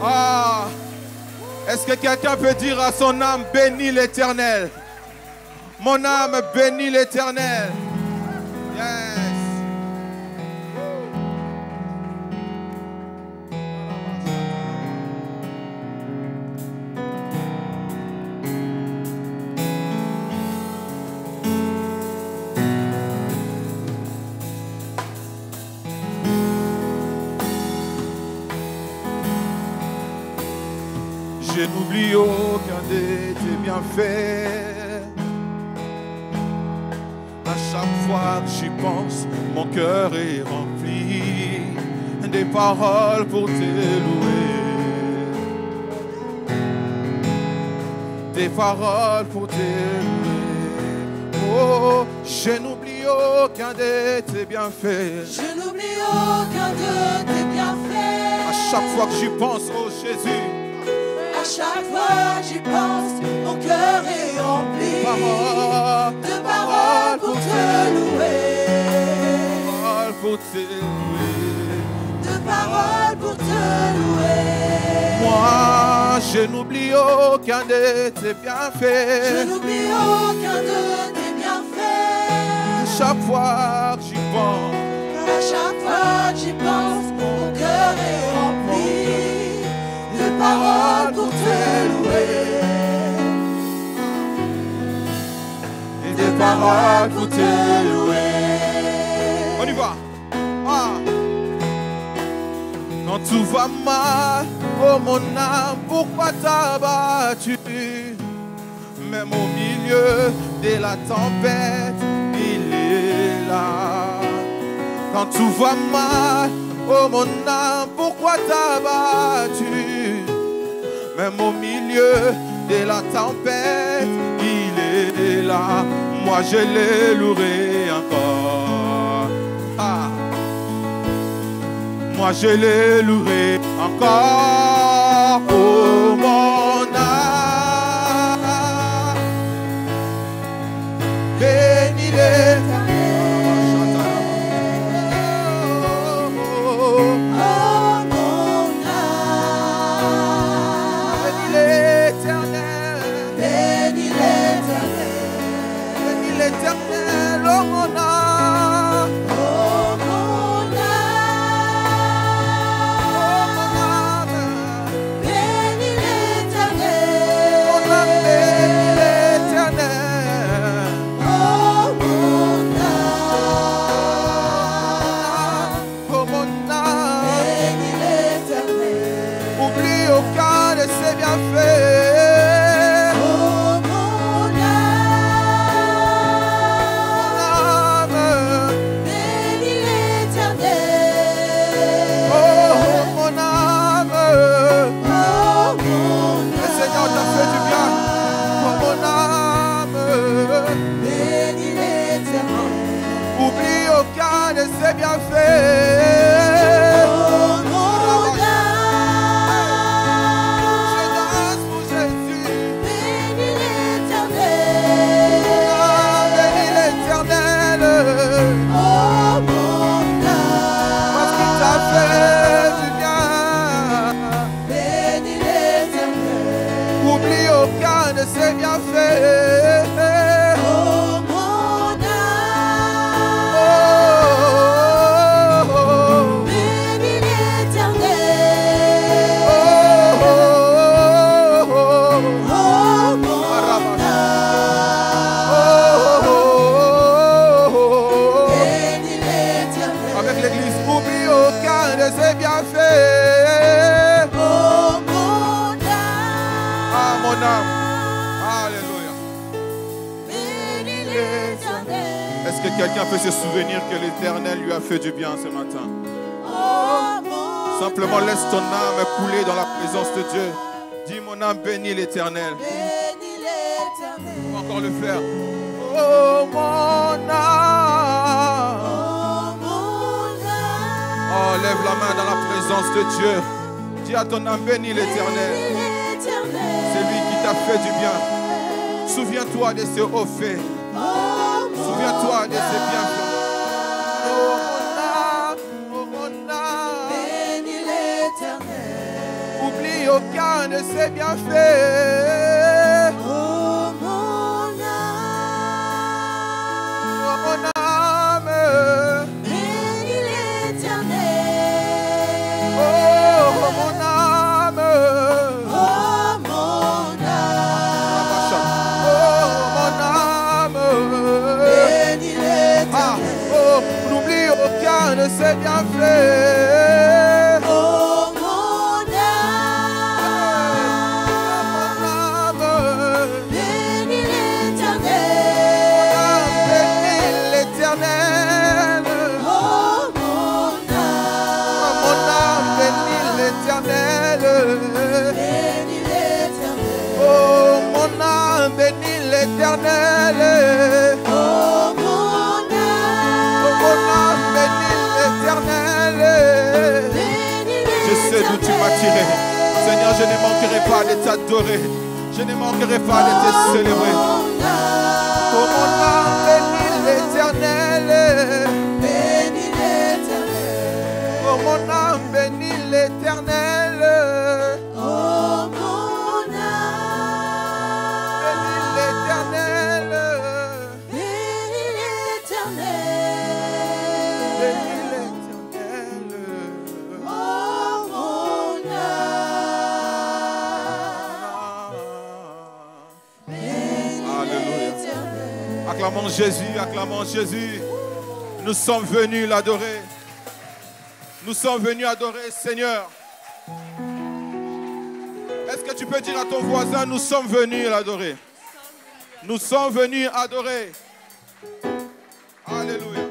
Ah, est-ce que quelqu'un peut dire à son âme, bénis l'Éternel? Mon âme bénit l'Éternel. Yes. Je n'oublie aucun de tes bienfaits. À chaque fois que j'y pense, mon cœur est rempli des paroles pour te louer. Des paroles pour te louer. Oh, je n'oublie aucun de tes bienfaits. Je n'oublie aucun de tes bienfaits. À chaque fois que j'y pense, oh Jésus. À chaque fois j'y pense, mon cœur est rempli de paroles pour te louer. Pour te louer. De paroles pour te louer. Moi, je n'oublie aucun de tes bienfaits. Je n'oublie aucun de tes bienfaits. À chaque fois que j'y pense. À chaque fois que j'y pense, mon cœur est rempli de paroles pour te louer. Des paroles pour te louer. On y va. Ah. Quand tout va mal, oh mon âme, pourquoi t'as battu? Même au milieu de la tempête, il est là. Quand tout va mal, oh mon âme, pourquoi t'as battu? Même au milieu de la tempête, il est là. Moi je le louerai encore. Ah. Moi je le louerai encore. Oh mon âme, bénis l'Éternel. L'Éternel, oh mon âme, Oh mon âme, bénis l'Éternel. mon âme bénit l'Éternel. Oh mon Oh mon âme, bénis l'Éternel. oublie aucun de ses bienfaits. C'est bien fait. Oh mon âme, je danse pour Jésus. bénis l'Éternel. Bénis l'Éternel. Oh mon âme, Parce qu'il t'a fait du bien. bénis l'Éternel. Oublie aucun de ses bienfaits. Oh mon âme, bénis l'Éternel. Oh mon âme, bénis l'Éternel. Avec l'église, oublie aucun de ses bienfaits. Oh mon âme, Ah mon âme. Alléluia. bénis l'Éternel. Est-ce que quelqu'un peut se souvenir que l'Éternel lui a fait du bien ce matin? Oh mon Simplement laisse ton âme couler dans la présence de Dieu. Dis mon âme bénis l'Éternel. bénis l'Éternel. On va encore le faire. Oh mon âme. Oh mon âme, Oh, lève la main dans la présence de Dieu. Dis à ton âme bénis l'Éternel. bénis l'Éternel. C'est lui qui t'a fait du bien. Souviens-toi de ses hauts faits. Oh mon Souviens-toi de ses bienfaits. Oh mon âme, bénis l'Éternel. oublie aucun de ses bienfaits. Oh mon âme, bénis l'Éternel. oh mon âme, Oh mon âme, bénis l'Éternel. oh, n'oublie aucun de ses bienfaits. Oh mon âme, bénis l'Éternel. Oh mon âme, Bénis l'Éternel. bénis l'Éternel. Oh mon âme, bénis l'Éternel. Oh mon âme, bénis l'Éternel. Je sais d'où tu m'as tiré. Seigneur, je ne manquerai pas de t'adorer. Je ne manquerai pas de te célébrer. Oh mon âme, bénis l'Éternel. Bénis l'Éternel. Oh mon âme, bénis l'Éternel. Oh mon âme, Bénis l'Éternel. bénis l'Éternel. Bénis l'Éternel. Oh mon âme, bénis Alléluia. l'Éternel. Acclamons Jésus, acclamons Jésus. Nous sommes venus l'adorer. Nous sommes venus adorer Seigneur. Est-ce que tu peux dire à ton voisin, nous sommes venus l'adorer? Nous sommes venus adorer. Alléluia.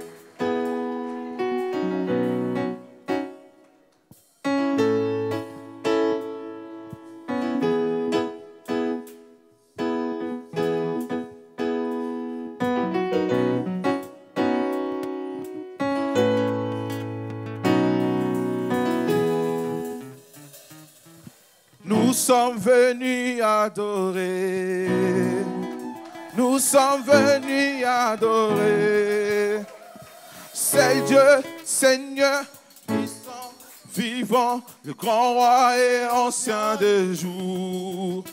Nous sommes venus adorer. Nous sommes venus adorer. C'est Dieu, Seigneur, puissant, vivant, le grand roi et ancien des jours.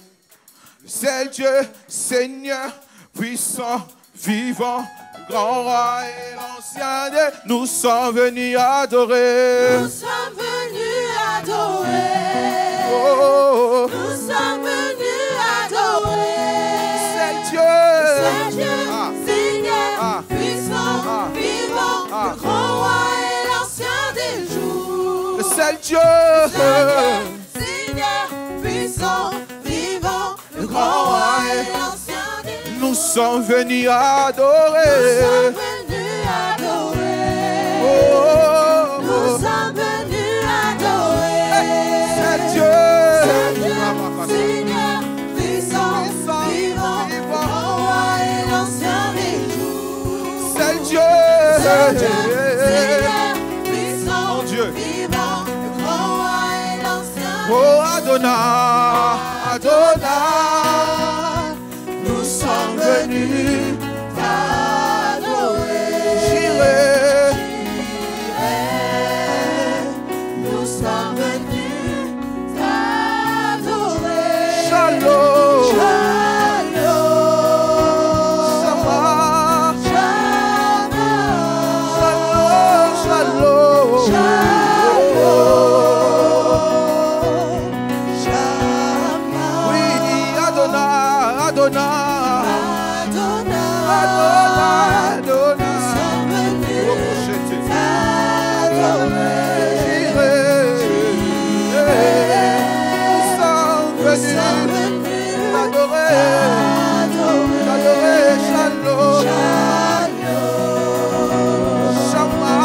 C'est Dieu, Seigneur, puissant, vivant, le grand roi et l'ancien des... Nous sommes venus adorer. Nous sommes venus adorer. Oh, Nous sommes venus adorer. c'est Dieu. C'est Dieu, Ah. Seigneur, Ah. puissant, Ah. vivant, Ah. le grand roi et l'ancien des jours. C'est Dieu. C'est Dieu, Seigneur, puissant, vivant, le grand roi et l'ancien des jours. Nous sommes venus Nous adorer. sommes venus adorer. Oh, Nous sommes venus adorer. c'est Dieu. C'est Dieu, Seigneur, puissant, vivant, le grand roi et l'ancien des jours. C'est Dieu. C'est Dieu, Seigneur, puissant, Mon Dieu. vivant, le grand roi et l'ancien des Oh, Adonai, Adonai, nous sommes venus t'adorer. Jireh, Nous sommes venus t'adorer. Shalom, Shalom, Sama, Shalom, Shalom, Shalom. Oui, Adonai, Adonai, Adonai, nous Adonai, sommes venus Roboshete, t'adorer. Jireh, nous sommes venus t'adorer, t'adorer, Shalom, Shama,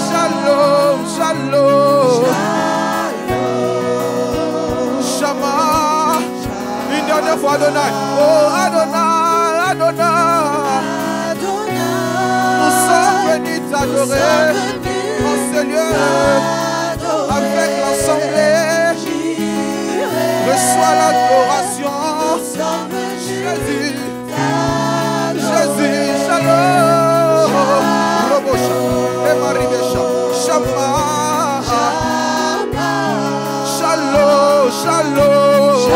Shalom, Shalom, Shama. Une dernière fois, Adonai. Oh, Adonai, Adonai. Nous sommes venus t'adorer en ce lieu avec l'assemblée. Reçois l'adoration. Jésus, Jésus, Shalom. Robosha, Emaribesha, Shama, Shalom.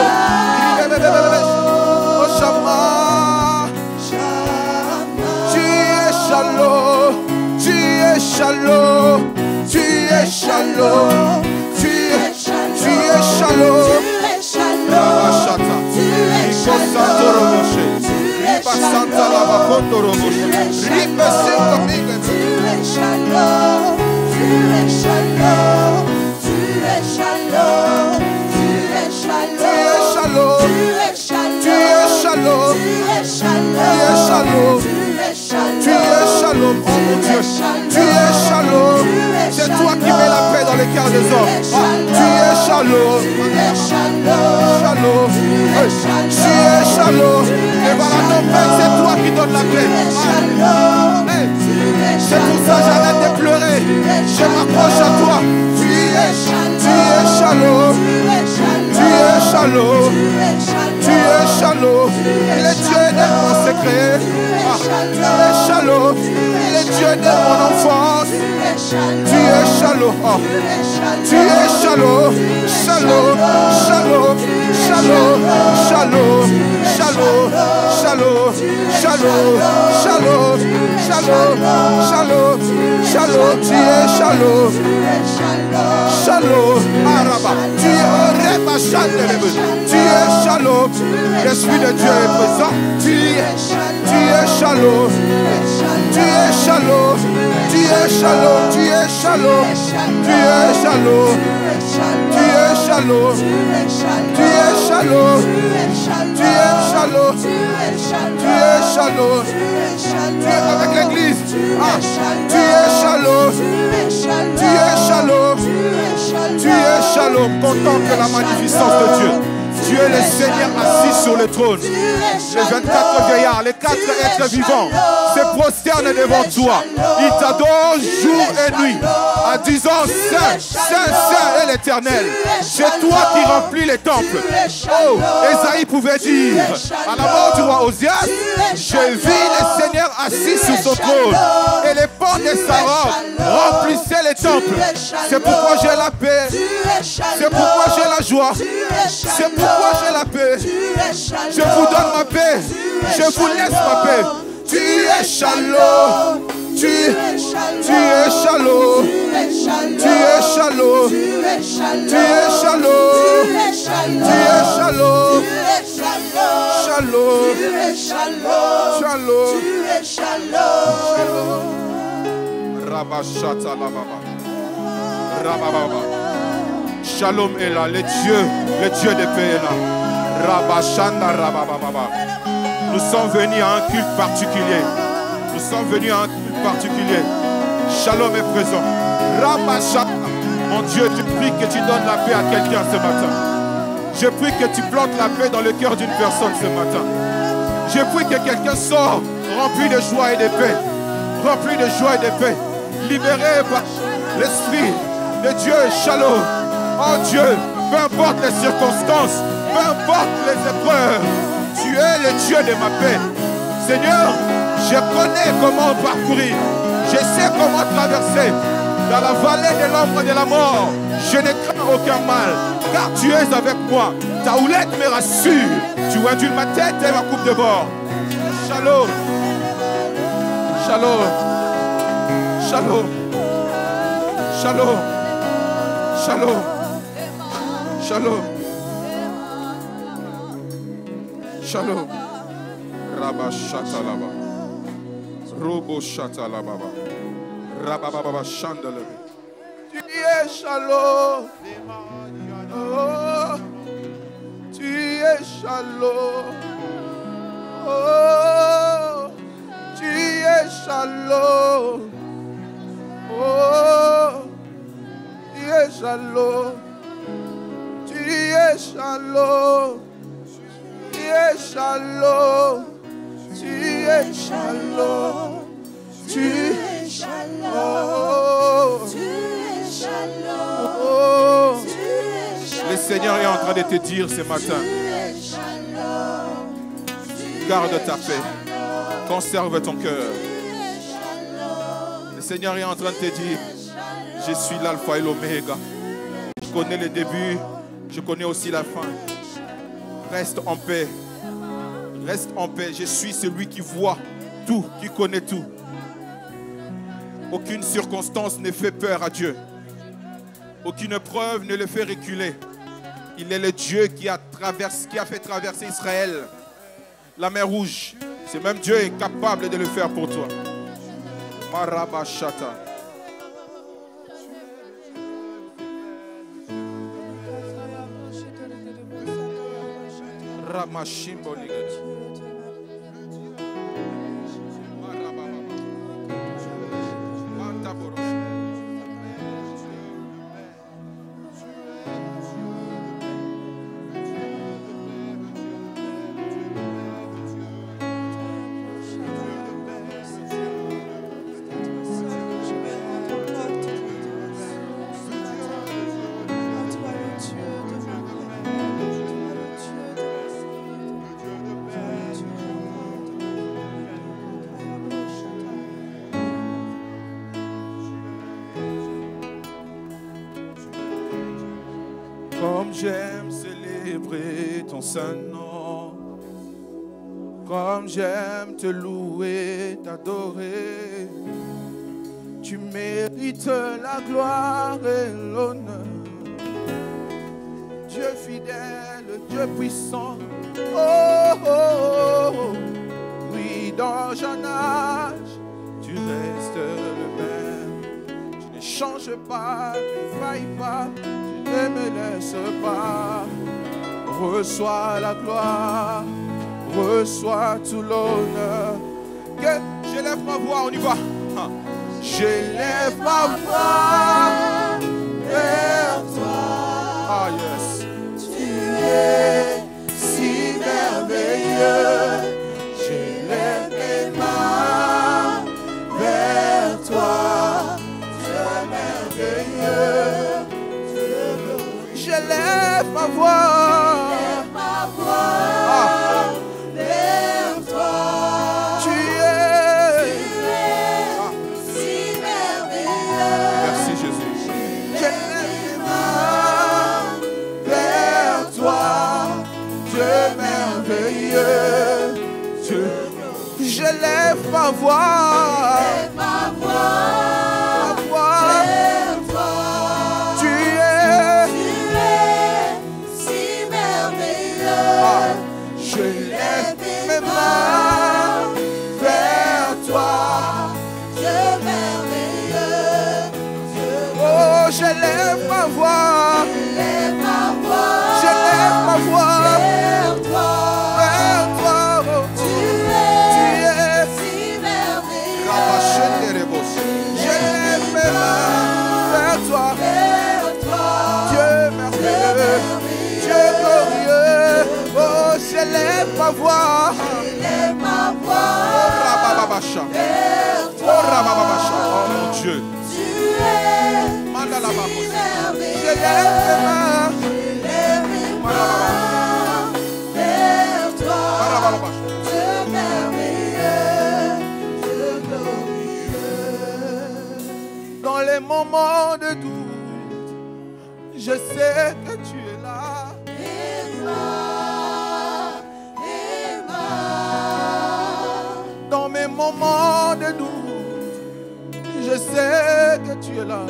Oh Shama. Tu es Shalom. Tu es Shalom. Tu es Shalom. Tu es Shalom. Rabashata. Iko Santoro Moshe. Riba Santa Lava Kondoro Moshe. Riba Santa Miga. Tu es Shalom. Tu es Shalom. Tu es Shalom. Tu es Shalom. Tu es Shalom. Tu es Shalom. Tu es Shalom. Tu es Shalom. Tu es Shalom, oh mon Dieu. Tu es Shalom. C'est toi qui mets la paix dans les cœurs des hommes. Tu es Shalom. Shalom. Tu es Shalom. Et par la tempête, c'est toi qui donnes la paix. C'est pour ça que j'arrête de pleurer. Je m'approche à toi. Tu es Shalom. Tu es Shalom. Tu es Shalom. Il est Dieu de mon secret. Tu es Shalom. Il est Dieu de mon enfance. Tu es Shalom. Tu es Shalom. Shalom. Shalom. Shalom. Shalom. Shalom. Shalom. Shalom. Shalom. Shalom. Shalom. Shalom. Tu es Shalom. Shalom. Araba. Tu es Reba Shalom. Tu es Shalom. L'Esprit de Dieu est présent. Tu es Shalom. Tu es Shalom. Tu es Shalom. Tu es Shalom. Tu es Shalom. Tu es Shalom. Tu es Shalom. Tu es Shalom. Tu es Shalom. Tu es avec l'église. Tu es Shalom. Tu es Shalom. Tu es Shalom. Contemple la magnificence de Dieu. Tu es le Seigneur assis sur le trône. Les 24 vieillards, les 4 êtres vivants se prosternent devant toi. Ils t'adorent jour et nuit en disant Saint, Saint, Saint est l'Éternel. C'est toi qui remplis les temples. Oh, Ésaïe pouvait dire à la mort du roi Osias, je vis le Seigneur assis sur son trône et les pans de sa robe remplissaient les temples. C'est pourquoi j'ai la paix. C'est pourquoi j'ai la joie. C'est pourquoi j'ai la paix. Je vous donne ma paix. Je vous laisse ma paix. Tu es Shalom. Tu es Shalom. Tu es Shalom. Tu es Shalom. Tu es Shalom. Shalom. Shalom. Rabashata la baba. Rababa. Shalom est là, le Dieu de paix est là. Rabashanda Rabababa. Nous sommes venus à un culte particulier. Nous sommes venus à un culte particulier. Shalom est présent. Rabashanda. Mon Dieu, je prie que tu donnes la paix à quelqu'un ce matin. Je prie que tu plantes la paix dans le cœur d'une personne ce matin. Je prie que quelqu'un sorte rempli de joie et de paix. Rempli de joie et de paix. Libéré par l'Esprit de Dieu. Shalom. Oh Dieu, peu importe les circonstances, peu importe les épreuves, tu es le Dieu de ma paix. Seigneur, je connais comment parcourir, je sais comment traverser. Dans la vallée de l'ombre de la mort, je ne crains aucun mal, car tu es avec moi. Ta houlette me rassure, tu induis ma tête et ma coupe de bord. Shalom, shalom, shalom, shalom, shalom. Shalom. Shalom. Rabashata laba. Robo shata laba. Rabababa chandele. Tu es Shalom. Oh. Tu es Shalom. Oh. Tu es Shalom. Oh. Tu es Shalom. Tu es Shalom, tu es Shalom, tu es Shalom, tu es Shalom, tu es Shalom. Le Seigneur est en train de te dire ce matin, garde ta paix, conserve ton cœur. Le Seigneur est en train de te dire, je suis l'alpha et l'oméga. Je connais le début Je connais aussi la fin. Reste en paix. Reste en paix. Je suis celui qui voit tout, qui connaît tout. Aucune circonstance ne fait peur à Dieu. Aucune preuve ne le fait reculer. Il est le Dieu qui a fait traverser Israël, la mer Rouge. Ce même Dieu est capable de le faire pour toi. Marabashata. Ramashimbo ligati. Comme j'aime célébrer ton saint nom, comme j'aime te louer, t'adorer, tu mérites la gloire et l'honneur. Dieu fidèle, Dieu puissant, oh, oh, oh, oh. Oui, dans un âge, tu restes le même. Tu ne changes pas, tu ne failles pas. Ne me laisse pas. Reçois la gloire, reçois tout l'honneur. Que je lève ma voix, on y va. Je lève ma voix vers toi. Ah yes. Tu es si merveilleux. Je lève mes mains vers toi. Tu es merveilleux. Je lève ma voix, vers toi. Tu es si merveilleux. Merci Jésus. Je lève ma main vers toi. Dieu merveilleux. Je lève ma voix. Vers toi, Dieu merveilleux. Oh, je lève ma voix, je lève ma voix vers toi, oh, tu es si merveilleux. Je lève mes mains vers toi, Dieu merveilleux, Dieu glorieux. Oh, je lève ma voix. Oh mon Dieu. Tu es si merveilleux. Je lève mes mains vers toi. Dieu merveilleux, Dieu glorieux. Dans les moments de doute, je sais que tu es là. Dans mes moments de doute, je sais que tu es là.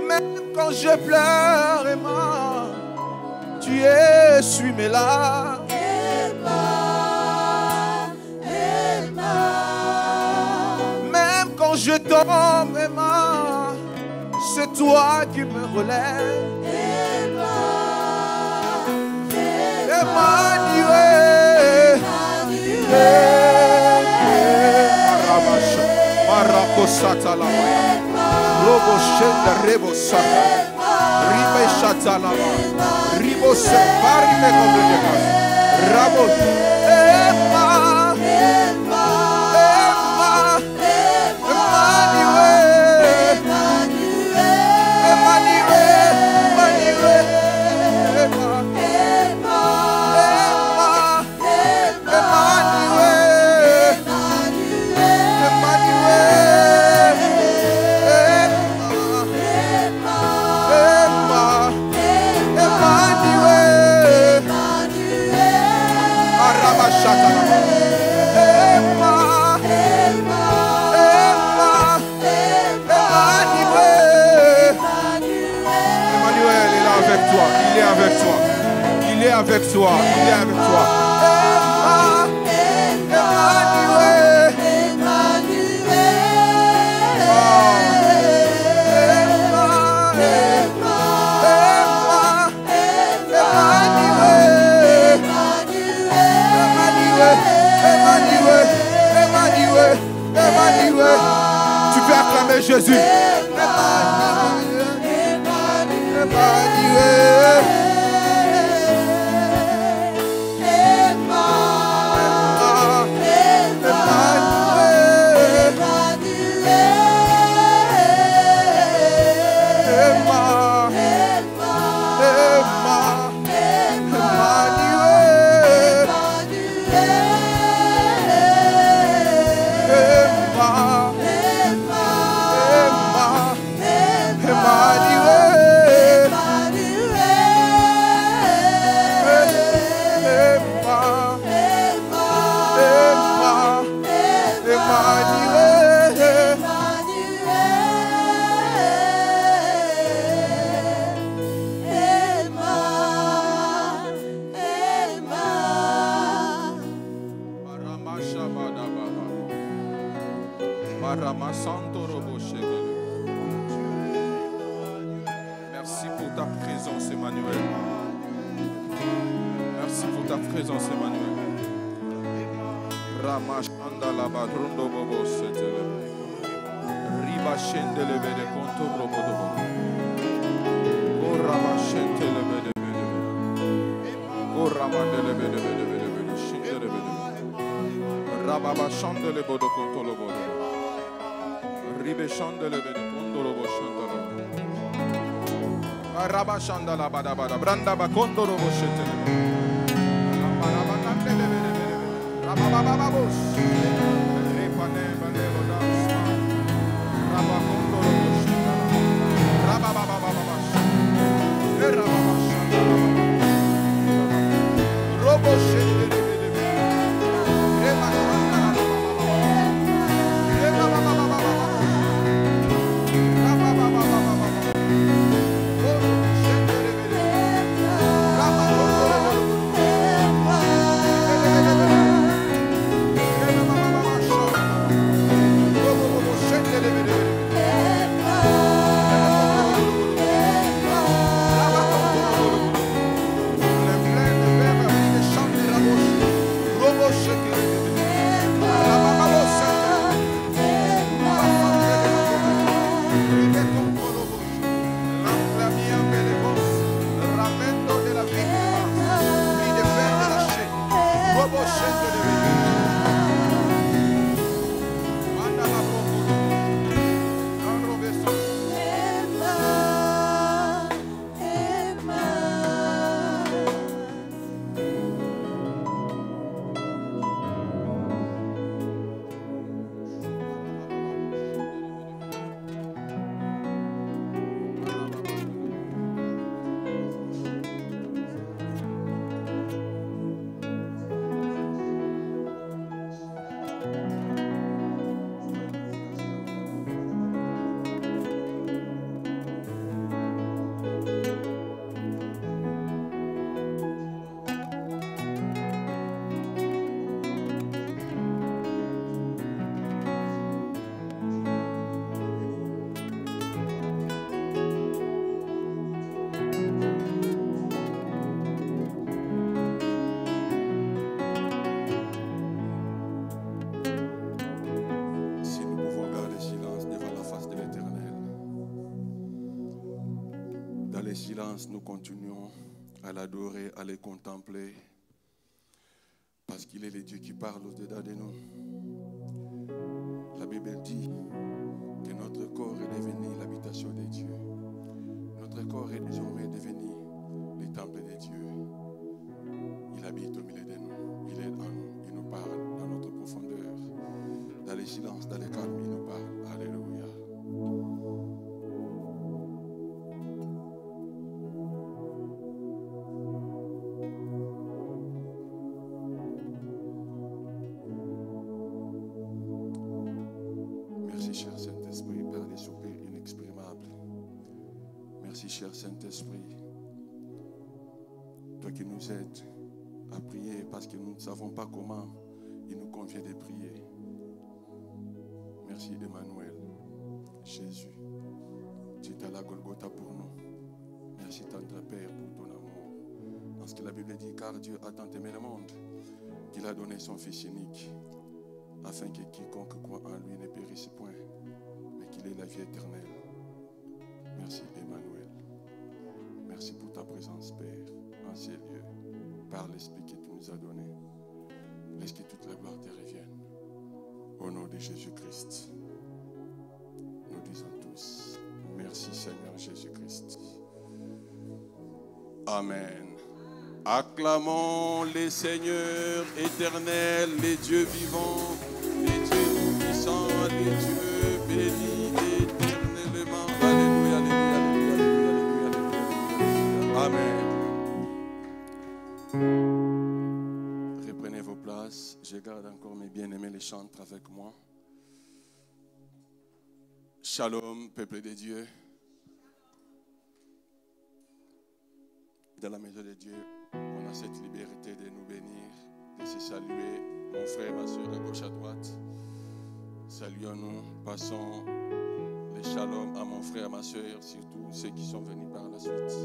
Même quand je pleure, Emma, tu essuies mes larmes. Même quand je tombe, Emma, c'est toi qui me relèves. Emmanuel, Marakosata la Robo Shenda Rebo Sata, Ribe Shata la Ribo Separi me completas, Rabo Emma, Emmanuel, avec toi. Il est avec toi. Tu peux acclamer Jésus. Merci pour ta présence, Emmanuel. Merci pour ta présence, Emmanuel. Ramashanda la badrundo bobo setele. Riba shendele bede konto robo dobo. O rama shendele bede bede bede. O rama dele bede bede bede bede. Shendele bede. Rababa shandele bodo konto lobo. Ribe shandele bede konto robo shandele. Rabashanda la bada bada branda ba kondo robo shetele. Rababababos. Repane bane bodas. Rabakondo robo shetele. Rabababababas. Rababashanda. Robo shetele. Nous continuons à l'adorer, à le contempler, parce qu'il est le Dieu qui parle au-dedans de nous. La Bible dit que notre corps est devenu l'habitation de Dieu. Notre corps est désormais devenu le temple de Dieu. Il habite au milieu de nous, il est en nous, il nous parle dans notre profondeur. Dans le silence, dans le calme, il nous parle. Alléluia. Cher Saint-Esprit, Père des soupirs inexprimables. Merci, cher Saint-Esprit. Toi Père qui nous aide à prier parce que nous ne savons pas comment il nous convient de prier. Merci Emmanuel, Jésus, tu es à la Golgotha pour nous. Merci tendre Père pour ton amour. Parce que la Bible dit, car Dieu a tant aimé le monde qu'il a donné son Fils unique, afin que quiconque croit en lui ne périsse point, mais qu'il ait la vie éternelle. Merci Emmanuel. Merci pour ta présence, Père, en ces lieux, par l'Esprit que tu nous as donné. Laisse que toute la gloire te revienne. Au nom de Jésus-Christ, nous disons tous, merci Seigneur Jésus-Christ. Amen. Acclamons les seigneurs éternels, les dieux vivants, les dieux puissants, les dieux bénis éternellement. Alléluia, alléluia, alléluia, alléluia, alléluia. Amen. Reprenez vos places. Je garde encore mes bien-aimés les chantres avec moi. Shalom, peuple de Dieu. Dans la maison de Dieu, on a cette liberté de nous bénir, de se saluer. Mon frère, ma soeur, à gauche, à droite. Saluons-nous, passons les shalom à mon frère, à ma soeur, surtout ceux qui sont venus par la suite.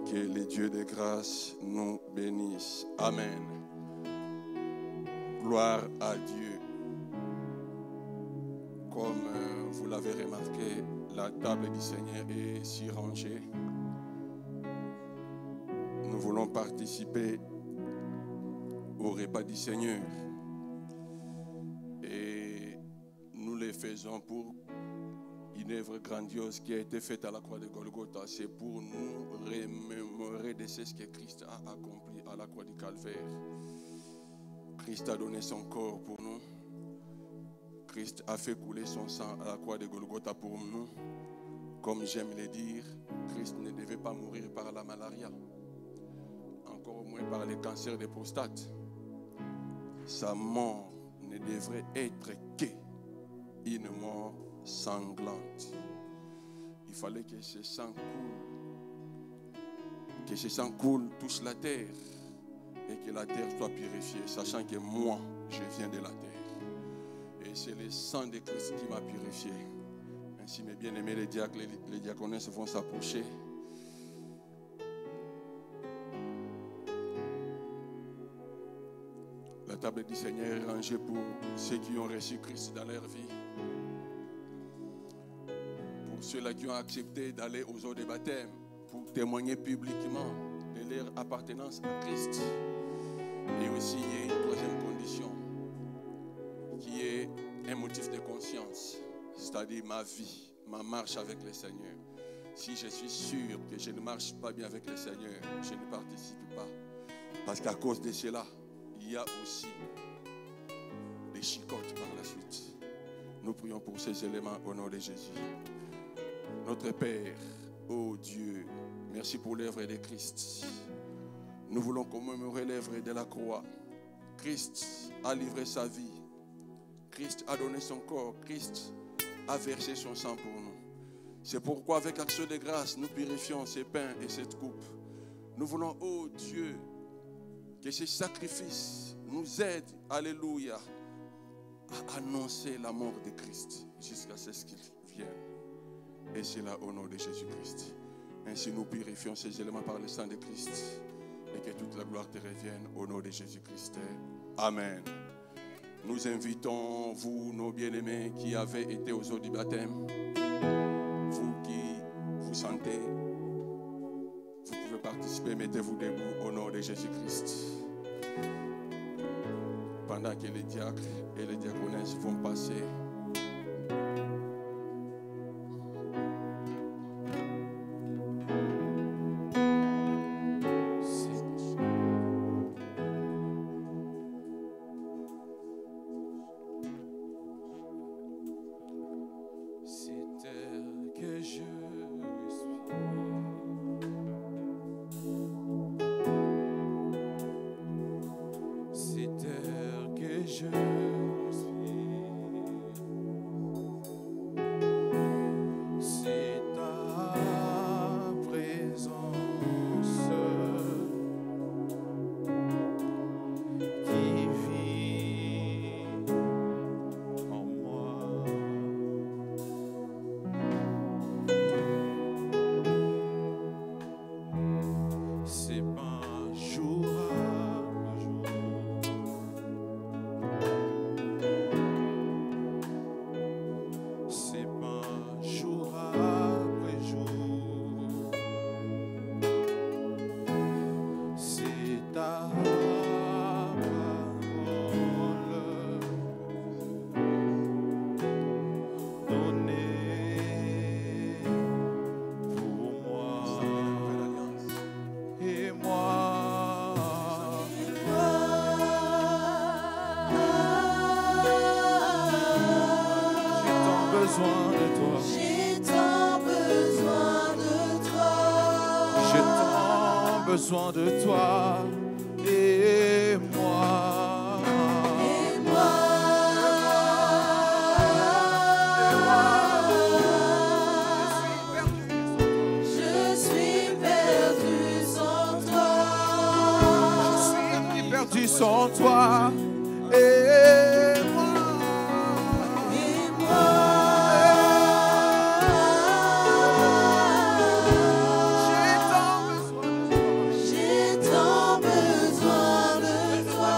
Que les dieux de grâce nous bénissent. Amen. Gloire à Dieu. Comme vous l'avez remarqué, la table du Seigneur est si rangée. Nous voulons participer au repas du Seigneur. Et nous le faisons pour une œuvre grandiose qui a été faite à la croix de Golgotha. C'est pour nous remémorer de ce que Christ a accompli à la croix du Calvaire. Christ a donné son corps pour nous. Christ a fait couler son sang à la croix de Golgotha pour nous. Comme j'aime le dire, Christ ne devait pas mourir par la malaria, encore moins par le cancer de prostate. Sa mort ne devrait être qu'une mort sanglante. Il fallait que ce sang coule, touche la terre et que la terre soit purifiée, sachant que moi, je viens de la terre. Et c'est le sang de Christ qui m'a purifié. Ainsi, mes bien-aimés, les diacres, les diaconesses vont s'approcher. La table du Seigneur est rangée pour ceux qui ont reçu Christ dans leur vie. Pour ceux-là qui ont accepté d'aller aux eaux de baptême, pour témoigner publiquement de leur appartenance à Christ. Et aussi, il y a une troisième condition, qui est un motif de conscience, c'est-à-dire ma vie, ma marche avec le Seigneur. Si je suis sûr que je ne marche pas bien avec le Seigneur, je ne participe pas. Parce qu'à cause de cela, il y a aussi des chicottes par la suite. Nous prions pour ces éléments au nom de Jésus. Notre Père, ô Dieu, merci pour l'œuvre de Christ. Nous voulons commémorer l'œuvre de la croix. Christ a livré sa vie. Christ a donné son corps. Christ a versé son sang pour nous. C'est pourquoi avec action de grâce, nous purifions ces pains et cette coupe. Nous voulons, ô Dieu, que ces sacrifices nous aident, alléluia, à annoncer la mort de Christ jusqu'à ce qu'il vienne. Et c'est là au nom de Jésus-Christ. Ainsi nous purifions ces éléments par le sang de Christ. Et que toute la gloire te revienne au nom de Jésus-Christ. Amen. Nous invitons, vous, nos bien-aimés, qui avez été aux eaux du baptême, vous qui vous sentez, vous pouvez participer, mettez-vous debout au nom de Jésus-Christ. Pendant que les diacres et les diaconesses vont passer. besoin de toi. J'ai tant besoin de toi. J'ai tant besoin de toi. Et moi. Je suis perdu sans toi. Perdu sans toi. Et moi. J'ai tant besoin de toi.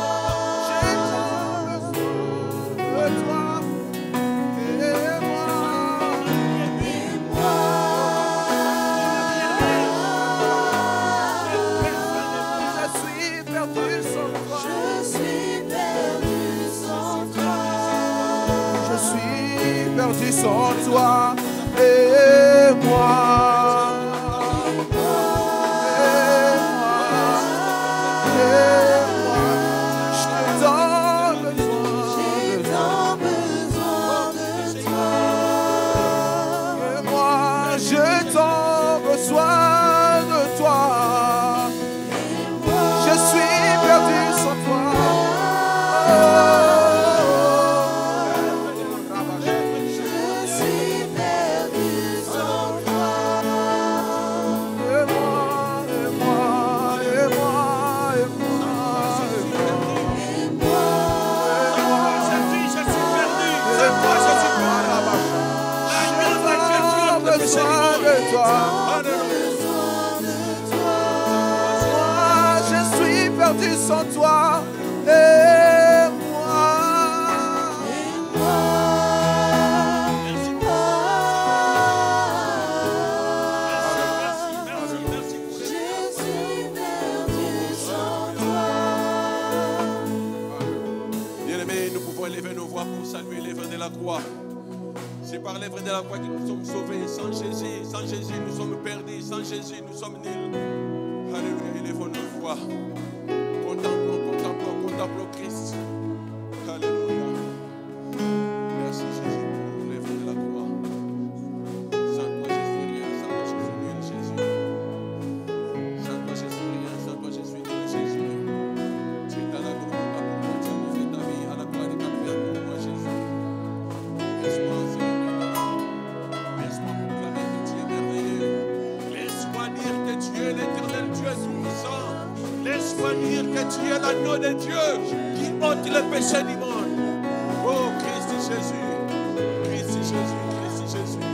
Perdu sans toi et moi. J'ai tant besoin de toi. Et moi, j'ai tant besoin de toi. Je suis perdu sans toi. Sans toi et moi. Bien-aimés, nous pouvons élever nos voix pour saluer l'œuvre de la croix. C'est par l'œuvre de la croix que nous sommes sauvés. Sans Jésus, nous sommes perdus. Sans Jésus, nous sommes nuls. Alléluia, élevons nos voix. Contemplons Christ. Alléluia. Merci Jésus pour l'œuvre de la croix. Sans toi, je suis rien. Sans toi, je suis nul, Jésus. Sans toi, je suis rien. Sans toi, je suis nul, Jésus. Tu es à la croix pour moi. Tu as livré ta vie à la croix de Calvaire pour moi, Jésus. Laisse-moi célébrer ta vie. Laisse-moi proclamer que tu es merveilleux. Laisse-moi dire que tu es l'éternel Dieu tout-puissant. Laisse-moi dire que tu es l'agneau de Dieu qui ôte le péché du monde. Oh Christ Jésus, Christ Jésus, Christ Jésus,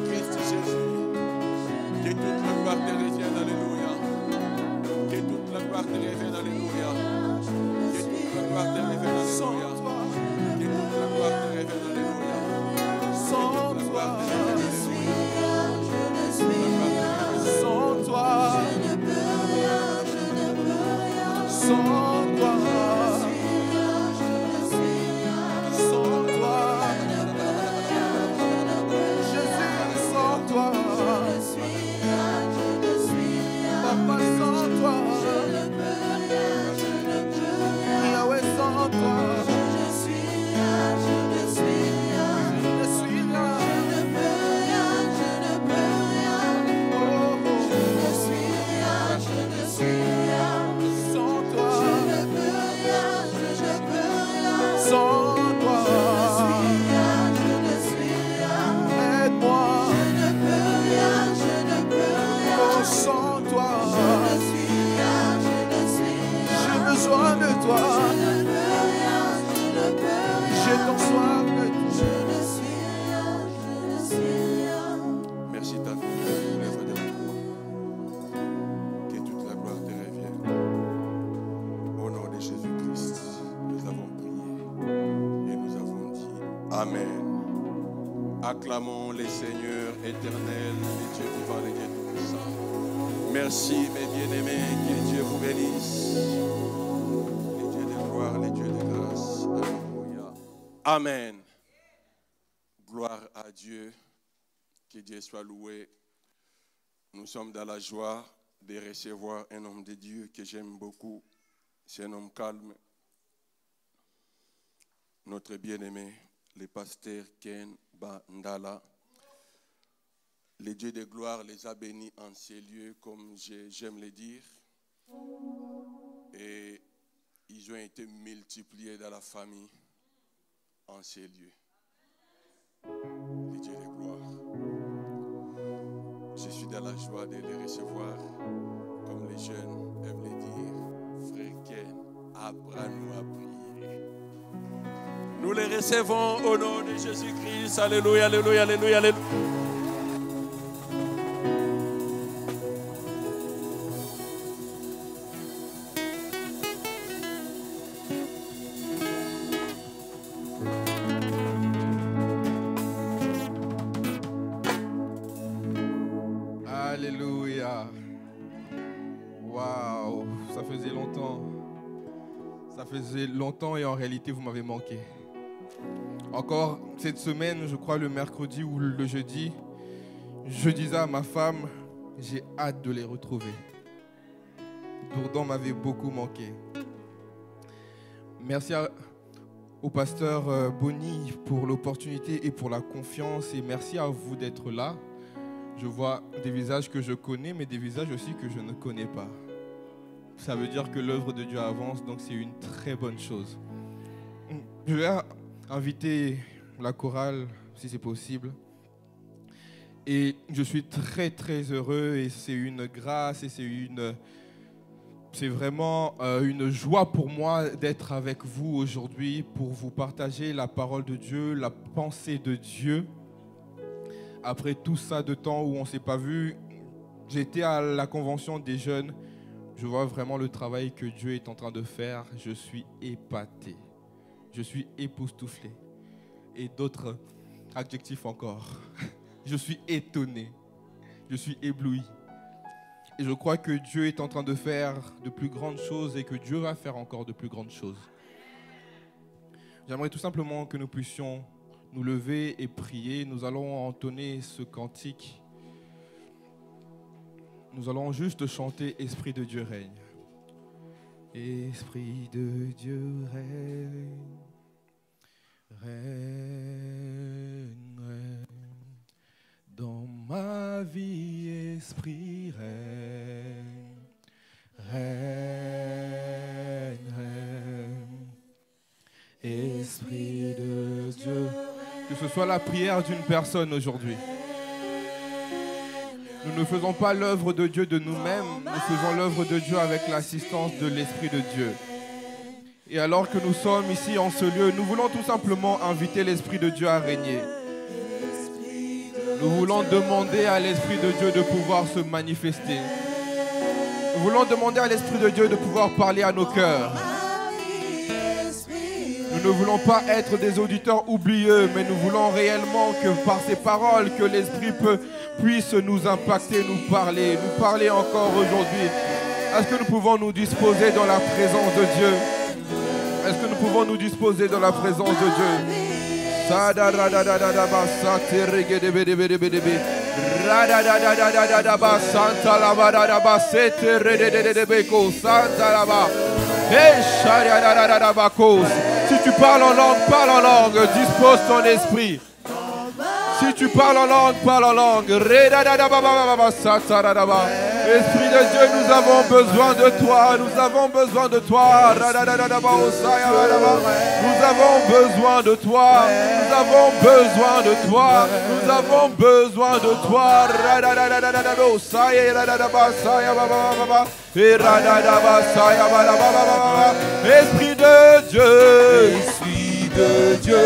Christ Jésus. Que toute la gloire te revienne, alléluia. Que toute la gloire te revienne, alléluia. Que toute la gloire te revienne, alléluia. Que toute la gloire te revienne, alléluia. Sans toi, sans toi, je ne peux rien. Sans toi, sans toi, Jésus, sans toi, Papa, sans toi, Yahweh, sans toi, je ne suis rien, je ne peux rien, sans toi, aide-moi, oh, sans toi, j'ai besoin de toi, j'ai ton soif de toi. Merci ta vie pour l'œuvre de la croix. Que toute la gloire te revienne. Au nom de Jésus-Christ, nous avons prié et nous avons dit Amen. Acclamons les seigneurs éternels, les dieux vivants, les dieux tout-puissants. Merci mes bien-aimés, que Dieu vous bénisse. Les dieux de gloire, les dieux de grâce. Alléluia. Amen. Gloire à Dieu. Que Dieu soit loué. Nous sommes dans la joie de recevoir un homme de Dieu que j'aime beaucoup. C'est un homme calme. Notre bien-aimé les pasteurs Ken Bandala. Le Dieu de gloire les a bénis en ces lieux, comme j'aime le dire. Et ils ont été multipliés dans la famille en ces lieux. Le Dieu de gloire. Je suis dans la joie de les recevoir, comme les jeunes aiment le dire. Frère Ken, apprends-nous à prier. Nous les recevons au nom de Jésus-Christ. Alléluia, alléluia, alléluia, alléluia. Alléluia. Waouh, ça faisait longtemps. Ça faisait longtemps et en réalité, vous m'avez manqué. Encore cette semaine, je crois le mercredi ou le jeudi, je disais à ma femme, j'ai hâte de les retrouver. Dourdan m'avait beaucoup manqué. Merci au pasteur Bonny pour l'opportunité et pour la confiance. Et merci à vous d'être là. Je vois des visages que je connais, mais des visages aussi que je ne connais pas. Ça veut dire que l'œuvre de Dieu avance, donc c'est une très bonne chose. Je vais inviter la chorale, si c'est possible. Et je suis très, très heureux et c'est une grâce et c'est vraiment une joie pour moi d'être avec vous aujourd'hui pour vous partager la parole de Dieu, la pensée de Dieu. Après tout ça de temps où on ne s'est pas vu, j'étais à la convention des jeunes. Je vois vraiment le travail que Dieu est en train de faire. Je suis épaté. Je suis époustouflé. Et d'autres adjectifs encore. Je suis étonné. Je suis ébloui. Et je crois que Dieu est en train de faire de plus grandes choses et que Dieu va faire encore de plus grandes choses. J'aimerais tout simplement que nous puissions nous lever et prier. Nous allons entonner ce cantique. Nous allons juste chanter « Esprit de Dieu règne ». Esprit de Dieu règne, règne, règne. Dans ma vie, Esprit règne, règne, règne. Esprit de Dieu. Que ce soit la prière d'une personne aujourd'hui. Nous ne faisons pas l'œuvre de Dieu de nous-mêmes, nous faisons l'œuvre de Dieu avec l'assistance de l'Esprit de Dieu. Et alors que nous sommes ici en ce lieu, nous voulons tout simplement inviter l'Esprit de Dieu à régner. Nous voulons demander à l'Esprit de Dieu de pouvoir se manifester. Nous voulons demander à l'Esprit de Dieu de pouvoir parler à nos cœurs. Nous ne voulons pas être des auditeurs oublieux, mais nous voulons réellement que par ces paroles, que l'Esprit puisse nous impacter, nous parler encore aujourd'hui. Est-ce que nous pouvons nous disposer dans la présence de Dieu? Est-ce que nous pouvons nous disposer dans la présence de Dieu? Si tu parles en langue, dispose ton esprit. Si tu parles en langue, parle en langue. Esprit de Dieu, nous avons besoin de toi. Nous avons besoin de toi. Nous avons besoin de toi. Nous avons besoin de toi. Nous avons besoin de toi. Esprit de Dieu. Esprit de Dieu.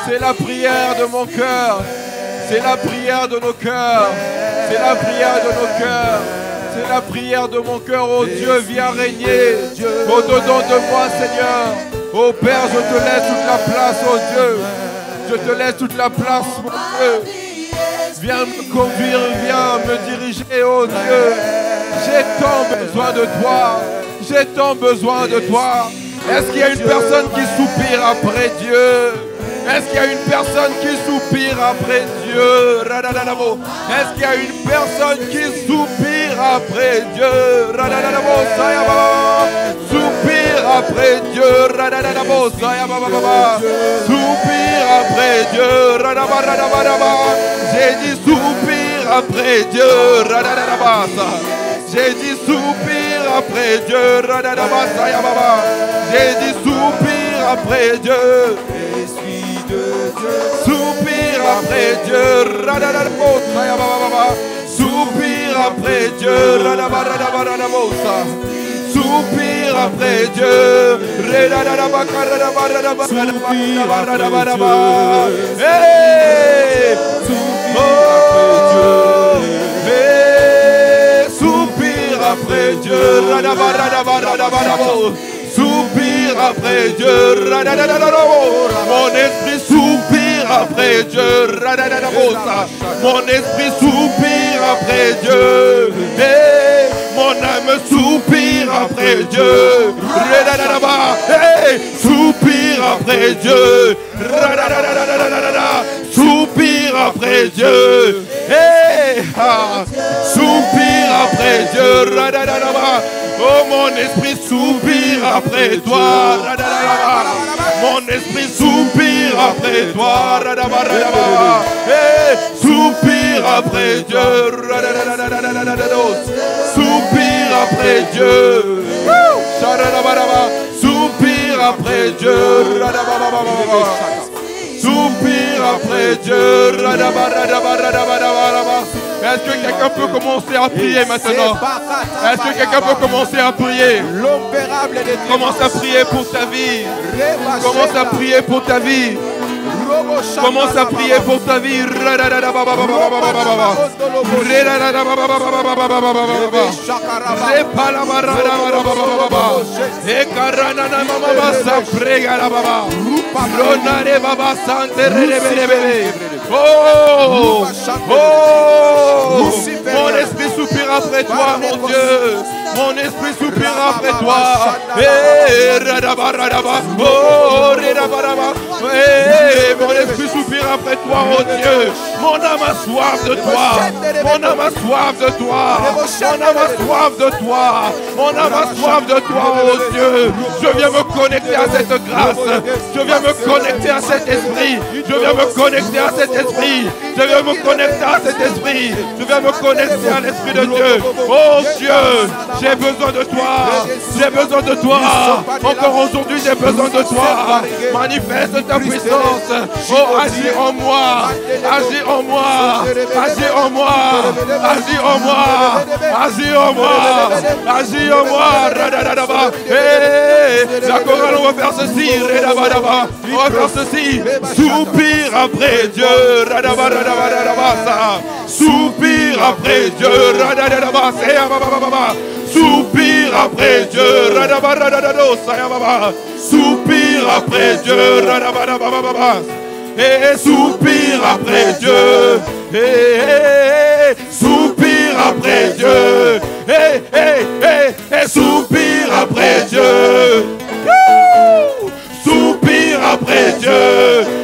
C'est la prière de mon cœur. C'est la prière de nos cœurs. C'est la prière de nos cœurs. C'est la prière de mon cœur. Oh Dieu, viens régner au-dedans de moi, Seigneur. Oh Père, je te laisse toute la place, oh Dieu. Je te laisse toute la place, mon Dieu. Viens me conduire, viens me diriger, oh Dieu. J'ai tant besoin de toi. J'ai tant besoin de toi. Est-ce qu'il y a une personne qui soupire après Dieu? Est-ce qu'il y a une personne qui soupire après Dieu? Est-ce qu'il y a une personne qui soupire après Dieu? Soupire après Dieu. Soupire après Dieu. J'ai dit soupire après Dieu. J'ai dit soupire après Dieu. J'ai dit soupire après Dieu. Esprit de Dieu, Soupire après Dieu. Soupire après Dieu. Soupire après Dieu. Soupire après Dieu. Soupire après Dieu. Mon esprit soupire après Dieu. Mon esprit soupire après Dieu. Mon âme soupire après Dieu. Soupire après Dieu. Soupire après Dieu. Soupire après Dieu. Oh, mon esprit soupire après toi. Mon esprit soupire après toi. Soupire après Dieu. Soupire après Dieu. Soupire après Dieu. Soupire après Dieu. Est-ce que quelqu'un peut commencer à prier maintenant? Est-ce que quelqu'un peut commencer à prier? Commence à prier pour ta vie. Commence à prier pour ta vie. Commence à prier pour ta vie. Oh, mon esprit soupire après toi, mon Dieu. Mon esprit soupire après toi. Mon esprit soupire après toi, oh Dieu. Mon âme a soif de toi. Mon âme a soif de toi. Mon âme a soif de toi. Mon âme a soif de toi, oh Dieu. Je viens me connecter à cette grâce. Je viens me connecter à cet esprit. Je viens me connecter à cet esprit. Je viens me connecter à cet esprit. Je viens me connecter à l'esprit de Dieu. Oh Dieu, j'ai besoin de toi. J'ai besoin de toi. Encore aujourd'hui, j'ai besoin de toi. Manifeste ta puissance. Oh, agis en moi. Agis en moi. Agis en moi. Agis en moi. Agis en moi. Agis en moi. La chorale, on va faire ceci. On va faire ceci. Soupire après Dieu. Soupire après Dieu. Soupire après Dieu. Soupire après Dieu. Et soupire après Dieu. Soupire après Dieu. Et soupire après Dieu. Soupire après Dieu.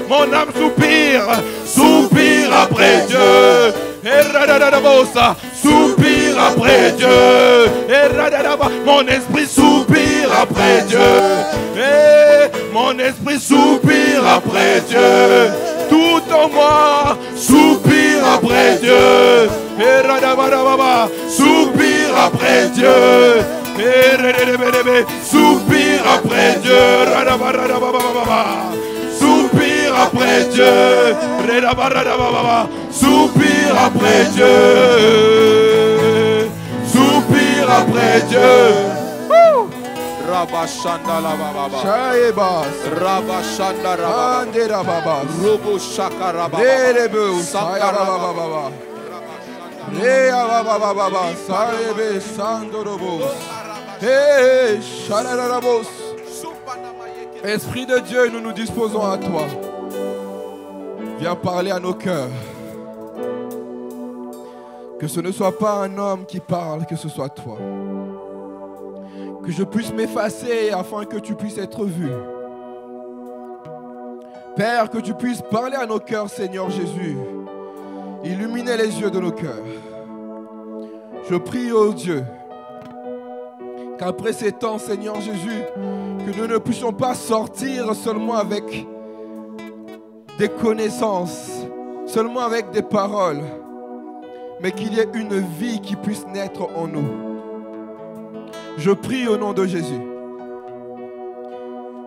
Mon âme soupire. Soupire après Dieu. Soupire après Dieu. Mon esprit soupire après Dieu. Mon esprit soupire après Dieu. Tout en moi soupire après Dieu. Soupire après Dieu. Soupire après Dieu. Soupire après Dieu. Soupire après Dieu. Soupire après Dieu. Rabashanda la baba. Shaebas. Rabashanda rababa. Ande rababas. Robo shaka rababa. Derebe. Sakara Sayababa. Reababa. Sarebe sandorobos. Hey, shalarabos. Esprit de Dieu, nous nous disposons à toi. Viens parler à nos cœurs. Que ce ne soit pas un homme qui parle, que ce soit toi. Que je puisse m'effacer afin que tu puisses être vu. Père, que tu puisses parler à nos cœurs, Seigneur Jésus. Illuminer les yeux de nos cœurs. Je prie, ô Dieu, qu'après ces temps, Seigneur Jésus, que nous ne puissions pas sortir seulement avec des connaissances, seulement avec des paroles, mais qu'il y ait une vie qui puisse naître en nous. Je prie au nom de Jésus,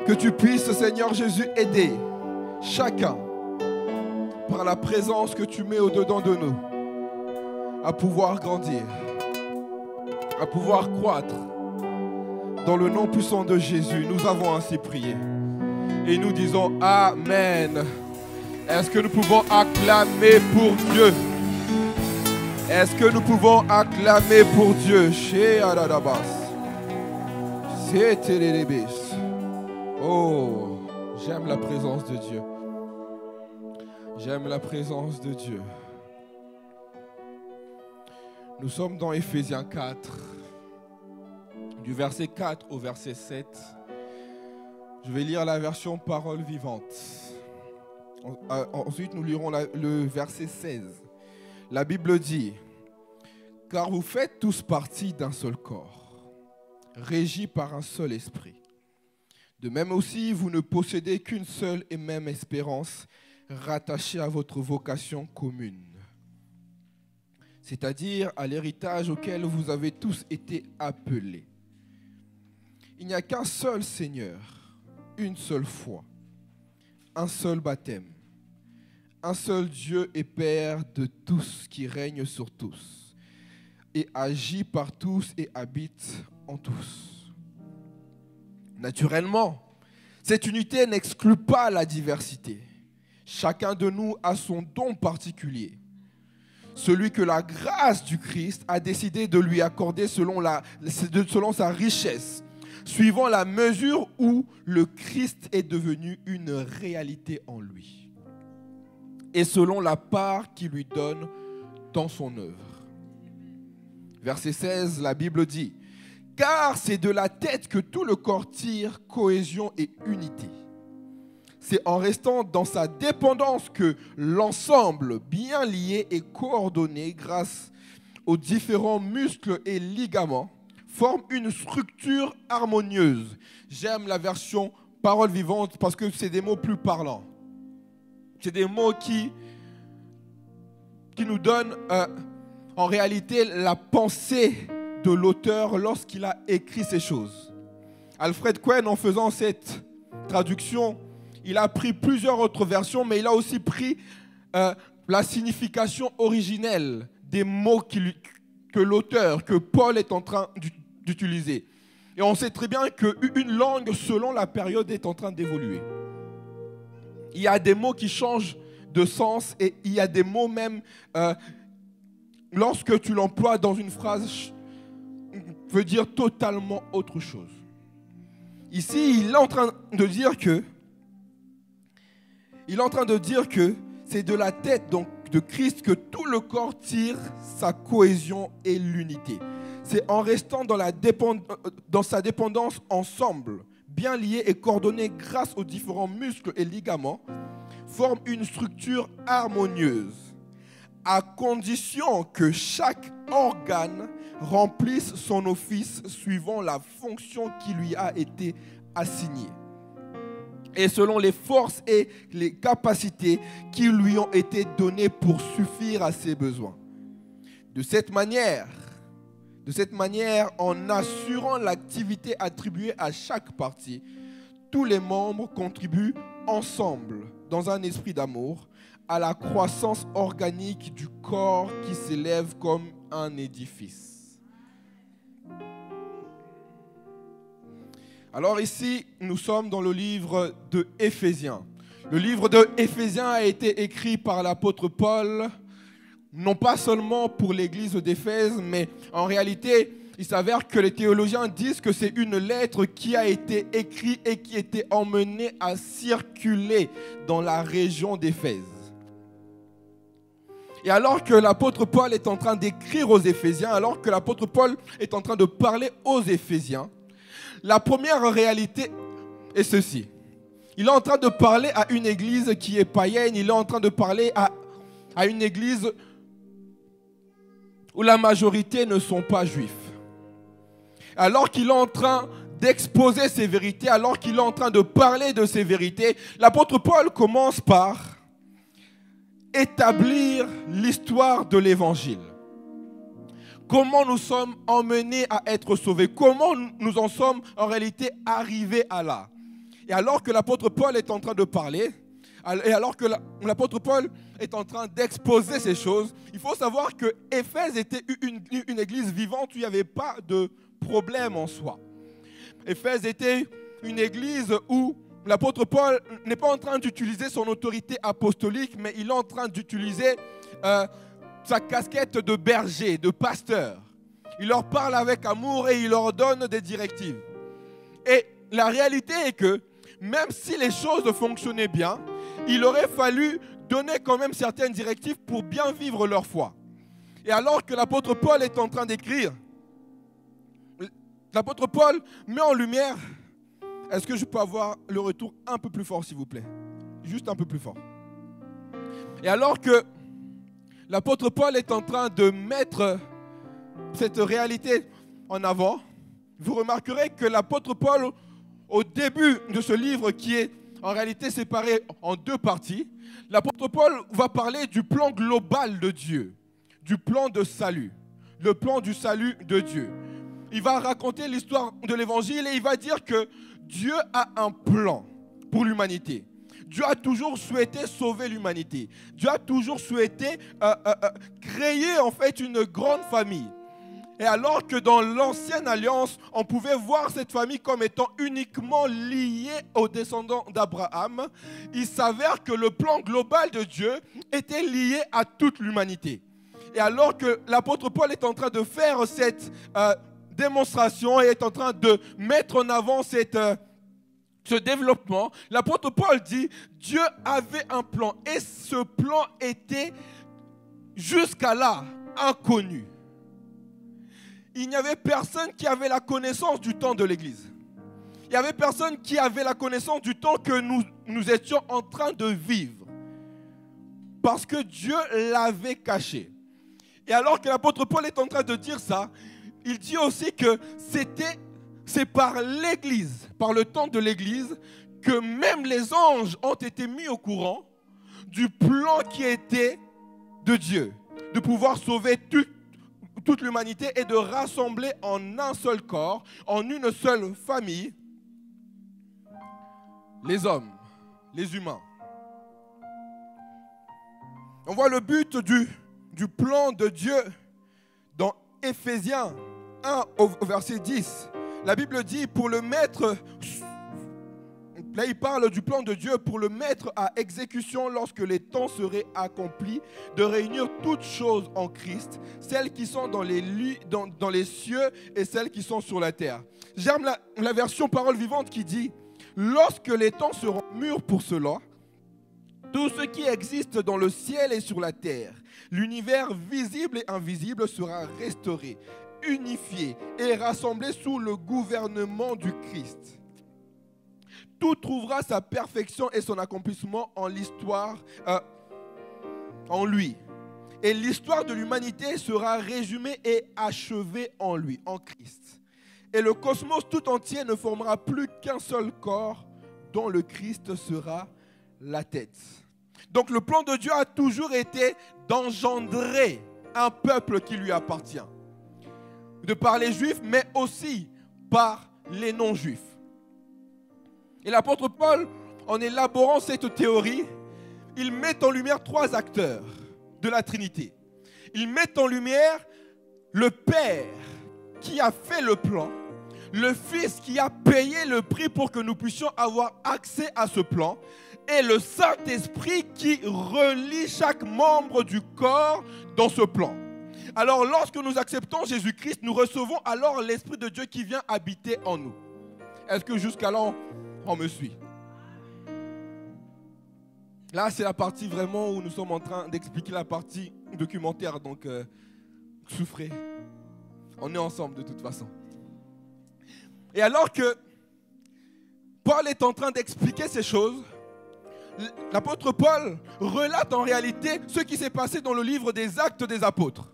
que tu puisses, Seigneur Jésus, aider chacun, par la présence que tu mets au-dedans de nous, à pouvoir grandir, à pouvoir croître. Dans le nom puissant de Jésus, nous avons ainsi prié. Et nous disons Amen. Est-ce que nous pouvons acclamer pour Dieu? Est-ce que nous pouvons acclamer pour Dieu? Chez Adadabas. C'était les bébés. Oh, j'aime la présence de Dieu. J'aime la présence de Dieu. Nous sommes dans Éphésiens 4, du verset 4 au verset 7. Je vais lire la version parole vivante. Ensuite, nous lirons le verset 16. La Bible dit, « Car vous faites tous partie d'un seul corps, régi par un seul esprit. De même aussi, vous ne possédez qu'une seule et même espérance, rattachée à votre vocation commune, c'est-à-dire à l'héritage auquel vous avez tous été appelés. Il n'y a qu'un seul Seigneur, une seule foi, un seul baptême, un seul Dieu et Père de tous qui règne sur tous et agit par tous et habite en tous. » Naturellement, cette unité n'exclut pas la diversité. Chacun de nous a son don particulier, celui que la grâce du Christ a décidé de lui accorder selon sa richesse, suivant la mesure où le Christ est devenu une réalité en lui, et selon la part qu'il lui donne dans son œuvre. Verset 16, la Bible dit, « Car c'est de la tête que tout le corps tire cohésion et unité. C'est en restant dans sa dépendance que l'ensemble, bien lié et coordonné grâce aux différents muscles et ligaments, forme une structure harmonieuse. » J'aime la version parole vivante parce que c'est des mots plus parlants. C'est des mots qui nous donnent en réalité la pensée de l'auteur lorsqu'il a écrit ces choses. Alfred Cohen, en faisant cette traduction, il a pris plusieurs autres versions, mais il a aussi pris la signification originelle des mots que l'auteur, que Paul est en train d'utiliser. Et on sait très bien qu'une langue, selon la période, est en train d'évoluer. Il y a des mots qui changent de sens et il y a des mots même, lorsque tu l'emploies dans une phrase, veut dire totalement autre chose. Ici, il est en train de dire que c'est de la tête donc, de Christ que tout le corps tire sa cohésion et l'unité. C'est en restant dans sa dépendance ensemble, bien liés et coordonnés grâce aux différents muscles et ligaments, forme une structure harmonieuse, à condition que chaque organe remplisse son office suivant la fonction qui lui a été assignée et selon les forces et les capacités qui lui ont été données pour suffire à ses besoins. De cette manière, en assurant l'activité attribuée à chaque partie, tous les membres contribuent ensemble, dans un esprit d'amour, à la croissance organique du corps qui s'élève comme un édifice. Alors ici, nous sommes dans le livre de Éphésiens. Le livre de Éphésiens a été écrit par l'apôtre Paul, non pas seulement pour l'église d'Éphèse, mais en réalité, il s'avère que les théologiens disent que c'est une lettre qui a été écrite et qui était emmenée à circuler dans la région d'Éphèse. Et alors que l'apôtre Paul est en train d'écrire aux Éphésiens, alors que l'apôtre Paul est en train de parler aux Éphésiens, la première réalité est ceci. Il est en train de parler à une église qui est païenne. Il est en train de parler à une église où la majorité ne sont pas juifs. Alors qu'il est en train d'exposer ces vérités, alors qu'il est en train de parler de ces vérités, l'apôtre Paul commence par établir l'histoire de l'évangile. Comment nous sommes emmenés à être sauvés, comment nous en sommes en réalité arrivés à là. Et alors que l'apôtre Paul est en train de parler, et alors que l'apôtre Paul est en train d'exposer ces choses, il faut savoir que Éphèse était une église vivante où il n'y avait pas de problème en soi. Éphèse était une église où l'apôtre Paul n'est pas en train d'utiliser son autorité apostolique, mais il est en train d'utiliser sa casquette de berger, de pasteur. Il leur parle avec amour et il leur donne des directives. Et la réalité est que même si les choses fonctionnaient bien, il aurait fallu donner quand même certaines directives pour bien vivre leur foi. Et alors que l'apôtre Paul est en train d'écrire, l'apôtre Paul met en lumière, est-ce que je peux avoir le retour un peu plus fort s'il vous plaît? Juste un peu plus fort. Et alors que l'apôtre Paul est en train de mettre cette réalité en avant, vous remarquerez que l'apôtre Paul, au début de ce livre qui est en réalité séparé en deux parties, l'apôtre Paul va parler du plan global de Dieu, du plan de salut, le plan du salut de Dieu. Il va raconter l'histoire de l'évangile et il va dire que Dieu a un plan pour l'humanité. Dieu a toujours souhaité sauver l'humanité. Dieu a toujours souhaité créer en fait une grande famille. Et alors que dans l'ancienne alliance, on pouvait voir cette famille comme étant uniquement liée aux descendants d'Abraham, il s'avère que le plan global de Dieu était lié à toute l'humanité. Et alors que l'apôtre Paul est en train de faire cette démonstration et est en train de mettre en avant ce développement, l'apôtre Paul dit Dieu avait un plan et ce plan était jusqu'à là inconnu. Il n'y avait personne qui avait la connaissance du temps de l'Église. Il n'y avait personne qui avait la connaissance du temps que nous étions en train de vivre. Parce que Dieu l'avait caché. Et alors que l'apôtre Paul est en train de dire ça, il dit aussi que c'est par l'Église, par le temps de l'Église, que même les anges ont été mis au courant du plan qui était de Dieu, de pouvoir sauver toute l'humanité et de rassembler en un seul corps, en une seule famille, les hommes, les humains. On voit le but du plan de Dieu dans Éphésiens 1 au verset 10. La Bible dit pour le mettre, là il parle du plan de Dieu pour le mettre à exécution lorsque les temps seraient accomplis, de réunir toutes choses en Christ, celles qui sont dans les cieux et celles qui sont sur la terre. J'aime la version parole vivante qui dit lorsque les temps seront mûrs pour cela, tout ce qui existe dans le ciel et sur la terre, l'univers visible et invisible sera restauré, unifié et rassemblé sous le gouvernement du Christ. Tout trouvera sa perfection et son accomplissement en l'histoire, en lui. Et l'histoire de l'humanité sera résumée et achevée en lui, en Christ. Et le cosmos tout entier ne formera plus qu'un seul corps dont le Christ sera la tête. Donc le plan de Dieu a toujours été d'engendrer un peuple qui lui appartient. De par les juifs, mais aussi par les non-juifs. Et l'apôtre Paul, en élaborant cette théorie, il met en lumière trois acteurs de la Trinité. Il met en lumière le Père qui a fait le plan, le Fils qui a payé le prix pour que nous puissions avoir accès à ce plan, et le Saint-Esprit qui relie chaque membre du corps dans ce plan. Alors lorsque nous acceptons Jésus-Christ, nous recevons alors l'Esprit de Dieu qui vient habiter en nous. Est-ce que jusqu'à là, on me suit? Là, c'est la partie vraiment où nous sommes en train d'expliquer la partie documentaire. Donc, souffrez. On est ensemble de toute façon. Et alors que Paul est en train d'expliquer ces choses, l'apôtre Paul relate en réalité ce qui s'est passé dans le livre des Actes des Apôtres.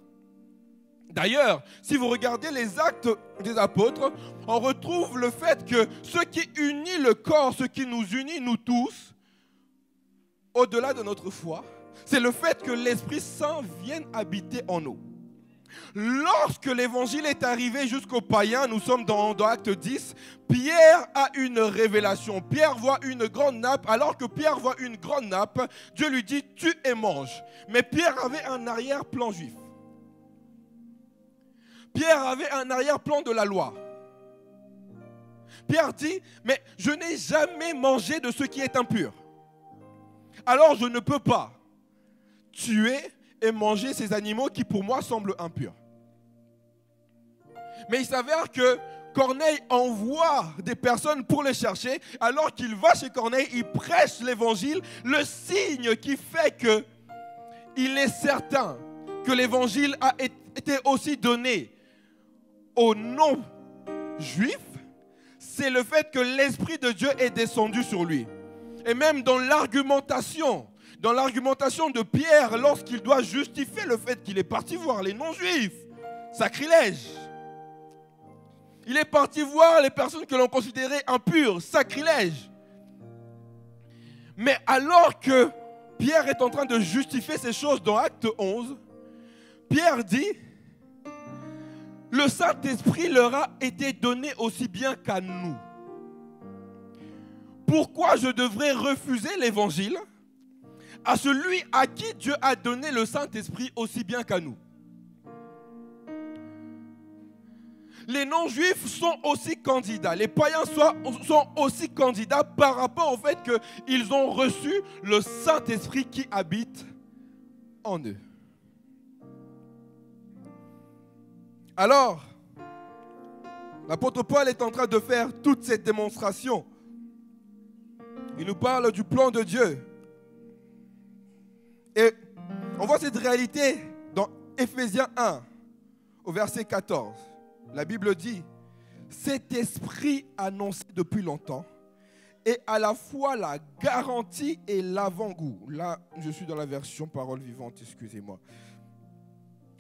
D'ailleurs, si vous regardez les Actes des Apôtres, on retrouve le fait que ce qui unit le corps, ce qui nous unit nous tous, au-delà de notre foi, c'est le fait que l'Esprit Saint vienne habiter en nous. Lorsque l'évangile est arrivé jusqu'aux païens, nous sommes dans Acte 10, Pierre a une révélation. Pierre voit une grande nappe. Alors que Pierre voit une grande nappe, Dieu lui dit, tue et mange. Mais Pierre avait un arrière-plan juif. Pierre avait un arrière-plan de la loi. Pierre dit, mais je n'ai jamais mangé de ce qui est impur. Alors je ne peux pas tuer et manger ces animaux qui pour moi semblent impurs. Mais il s'avère que Corneille envoie des personnes pour les chercher. Alors qu'il va chez Corneille, il prêche l'évangile, le signe qui fait que il est certain que l'évangile a été aussi donné aux non-juifs, c'est le fait que l'Esprit de Dieu est descendu sur lui. Et même dans l'argumentation de Pierre, lorsqu'il doit justifier le fait qu'il est parti voir les non-juifs, sacrilège. Il est parti voir les personnes que l'on considérait impures, sacrilège. Mais alors que Pierre est en train de justifier ces choses dans Acte 11, Pierre dit, le Saint-Esprit leur a été donné aussi bien qu'à nous. Pourquoi je devrais refuser l'évangile à celui à qui Dieu a donné le Saint-Esprit aussi bien qu'à nous? Les non-juifs sont aussi candidats, les païens sont aussi candidats par rapport au fait qu'ils ont reçu le Saint-Esprit qui habite en eux. Alors, l'apôtre Paul est en train de faire toute cette démonstration. Il nous parle du plan de Dieu. Et on voit cette réalité dans Éphésiens 1, au verset 14. La Bible dit, cet esprit annoncé depuis longtemps est à la fois la garantie et l'avant-goût. Là, je suis dans la version parole vivante, excusez-moi.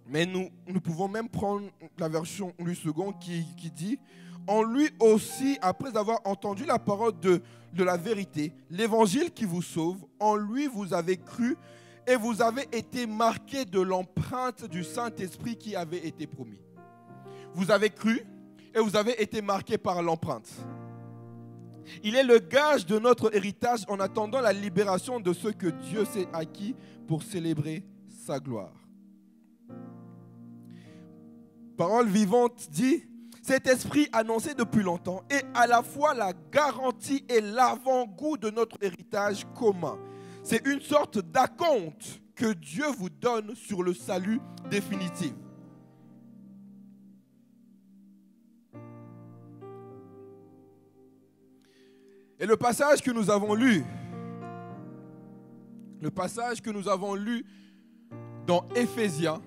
Mais nous pouvons même prendre la version Louis II qui dit, en lui aussi, après avoir entendu la parole de la vérité, l'évangile qui vous sauve, en lui vous avez cru et vous avez été marqués de l'empreinte du Saint-Esprit qui avait été promis. Vous avez cru et vous avez été marqués par l'empreinte. Il est le gage de notre héritage en attendant la libération de ce que Dieu s'est acquis pour célébrer sa gloire. Parole vivante dit, cet esprit annoncé depuis longtemps est à la fois la garantie et l'avant-goût de notre héritage commun. C'est une sorte d'acompte que Dieu vous donne sur le salut définitif. Et le passage que nous avons lu dans Éphésiens,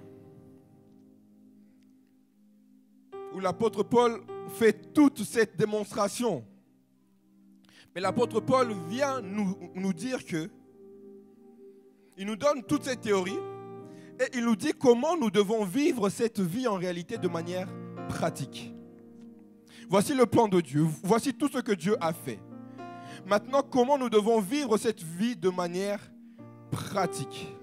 où l'apôtre Paul fait toute cette démonstration. Mais l'apôtre Paul vient nous dire que il nous donne toute cette théorie et il nous dit comment nous devons vivre cette vie en réalité de manière pratique. Voici le plan de Dieu, voici tout ce que Dieu a fait. Maintenant, comment nous devons vivre cette vie de manière pratique?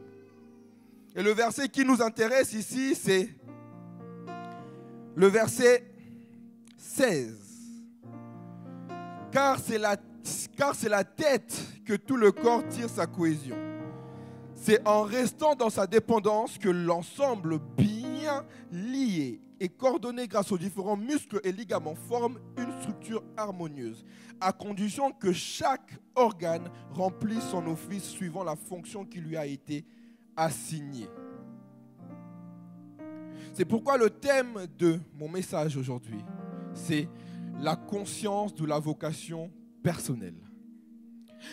Et le verset qui nous intéresse ici, c'est le verset 16. Car c'est la tête que tout le corps tire sa cohésion. C'est en restant dans sa dépendance que l'ensemble bien lié et coordonné grâce aux différents muscles et ligaments forme une structure harmonieuse, à condition que chaque organe remplisse son office suivant la fonction qui lui a été assignée. C'est pourquoi le thème de mon message aujourd'hui, c'est la conscience de la vocation personnelle.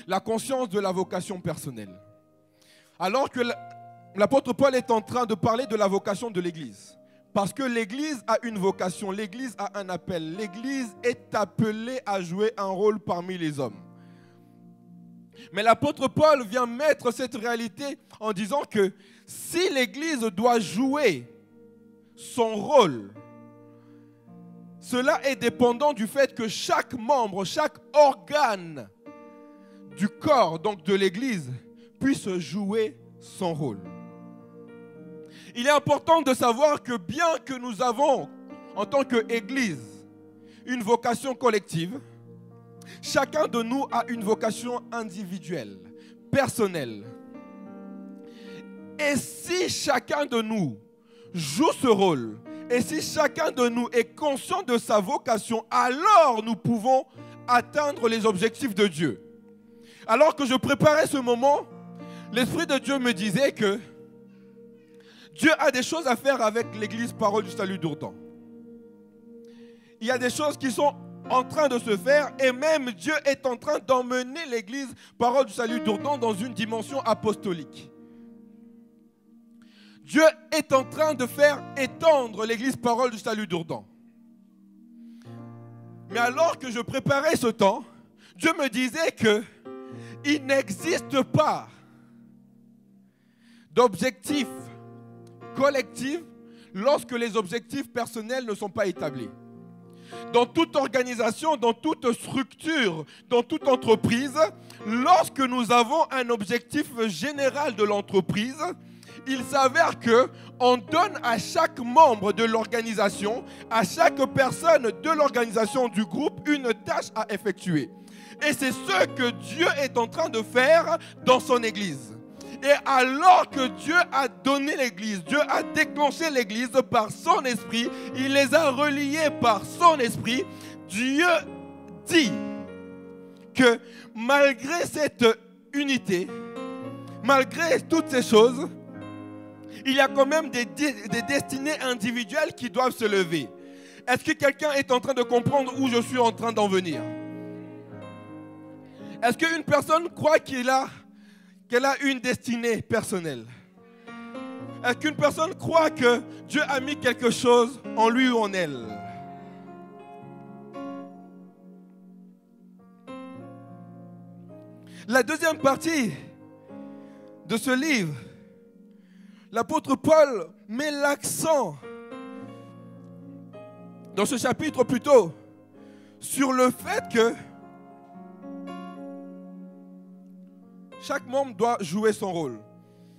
La conscience de la vocation personnelle. Alors que l'apôtre Paul est en train de parler de la vocation de l'Église, Parce que l'Église a une vocation, l'Église a un appel. L'Église est appelée à jouer un rôle parmi les hommes. Mais l'apôtre Paul vient mettre cette réalité en disant que si l'Église doit jouer son rôle, cela est dépendant du fait que chaque membre, chaque organe du corps, donc de l'Église, puisse jouer son rôle. Il est important de savoir que bien que nous avons, en tant qu'Église, une vocation collective, chacun de nous a une vocation individuelle, personnelle. Et si chacun de nous joue ce rôle, et si chacun de nous est conscient de sa vocation, alors nous pouvons atteindre les objectifs de Dieu. Alors que je préparais ce moment, l'Esprit de Dieu me disait que Dieu a des choses à faire avec l'Église Parole du Salut d'Ourdan. Il y a des choses qui sont en train de se faire et même Dieu est en train d'emmener l'Église Parole du Salut d'Ourdan dans une dimension apostolique. Dieu est en train de faire étendre l'Église Parole du Salut d'Ourdan. Mais alors que je préparais ce temps, Dieu me disait qu'il n'existe pas d'objectif collectif lorsque les objectifs personnels ne sont pas établis. Dans toute organisation, dans toute structure, dans toute entreprise, lorsque nous avons un objectif général de l'entreprise, il s'avère qu'on donne à chaque membre de l'organisation, à chaque personne de l'organisation du groupe, une tâche à effectuer. Et c'est ce que Dieu est en train de faire dans son Église. Et alors que Dieu a donné l'Église, Dieu a déclenché l'Église par son esprit, il les a reliés par son esprit, Dieu dit que malgré cette unité, malgré toutes ces choses, il y a quand même des destinées individuelles qui doivent se lever. Est-ce que quelqu'un est en train de comprendre où je suis en train d'en venir? Est-ce qu'une personne croit qu'elle a une destinée personnelle? Est-ce qu'une personne croit que Dieu a mis quelque chose en lui ou en elle? La deuxième partie de ce livre, l'apôtre Paul met l'accent, dans ce chapitre plutôt, sur le fait que chaque membre doit jouer son rôle.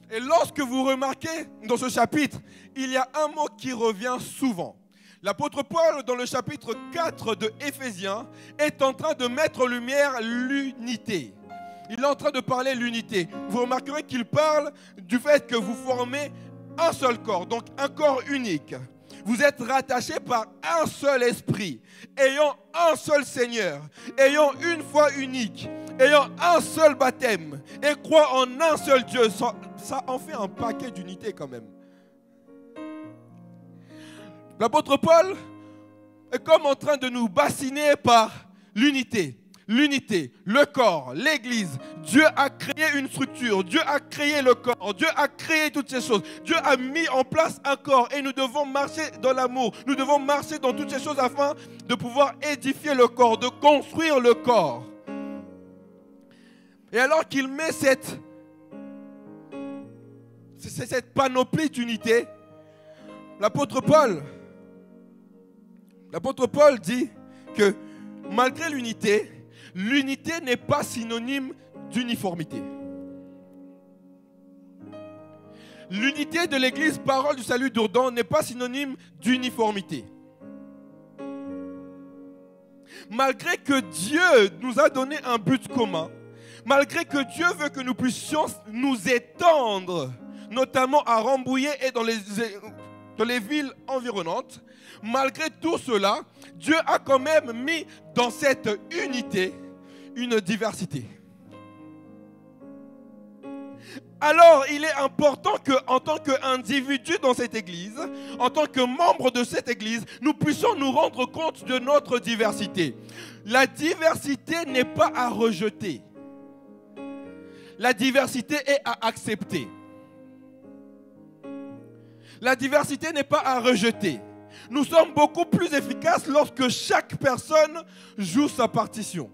Et lorsque vous remarquez dans ce chapitre, il y a un mot qui revient souvent. L'apôtre Paul, dans le chapitre 4 de Éphésiens, est en train de mettre en lumière l'unité. Il est en train de parler l'unité. Vous remarquerez qu'il parle du fait que vous formez un seul corps, donc un corps unique. Vous êtes rattachés par un seul esprit, ayant un seul Seigneur, ayant une foi unique, ayant un seul baptême et croient en un seul Dieu. Ça en fait un paquet d'unité quand même. L'apôtre Paul est comme en train de nous bassiner par l'unité. L'unité, le corps, l'Église. Dieu a créé une structure, Dieu a créé le corps, Dieu a créé toutes ces choses. Dieu a mis en place un corps et nous devons marcher dans l'amour. Nous devons marcher dans toutes ces choses afin de pouvoir édifier le corps, de construire le corps. Et alors qu'il met cette panoplie d'unité, l'apôtre Paul dit que malgré l'unité, l'unité n'est pas synonyme d'uniformité. L'unité de l'Église Parole du Salut d'Ourdan n'est pas synonyme d'uniformité. Malgré que Dieu nous a donné un but commun, malgré que Dieu veut que nous puissions nous étendre, notamment à Rambouillet et dans les villes environnantes, malgré tout cela, Dieu a quand même mis dans cette unité une diversité. Alors, il est important qu'en tant qu'individu dans cette église, en tant que membre de cette église, nous puissions nous rendre compte de notre diversité. La diversité n'est pas à rejeter. La diversité est à accepter. La diversité n'est pas à rejeter. Nous sommes beaucoup plus efficaces lorsque chaque personne joue sa partition.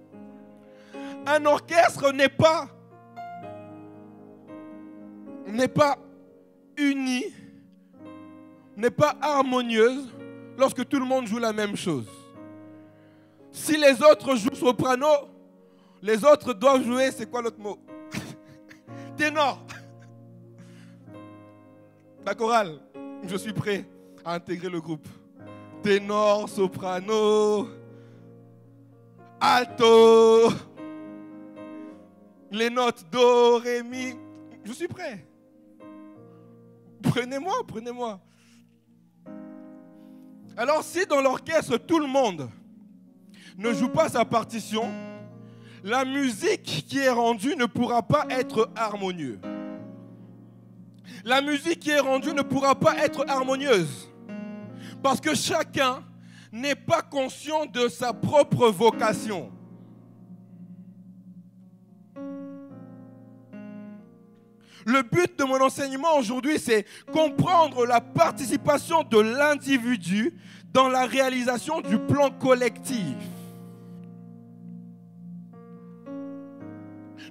Un orchestre n'est pas uni, n'est pas harmonieuse lorsque tout le monde joue la même chose. Si les autres jouent soprano, les autres doivent jouer, c'est quoi l'autre mot? Ténor. La chorale, je suis prêt à intégrer le groupe. Ténor, soprano, alto, les notes do, ré, mi. Je suis prêt. Prenez-moi. Alors si dans l'orchestre, tout le monde ne joue pas sa partition, la musique qui est rendue ne pourra pas être harmonieuse. La musique qui est rendue ne pourra pas être harmonieuse. Parce que chacun n'est pas conscient de sa propre vocation. Le but de mon enseignement aujourd'hui, c'est comprendre la participation de l'individu dans la réalisation du plan collectif.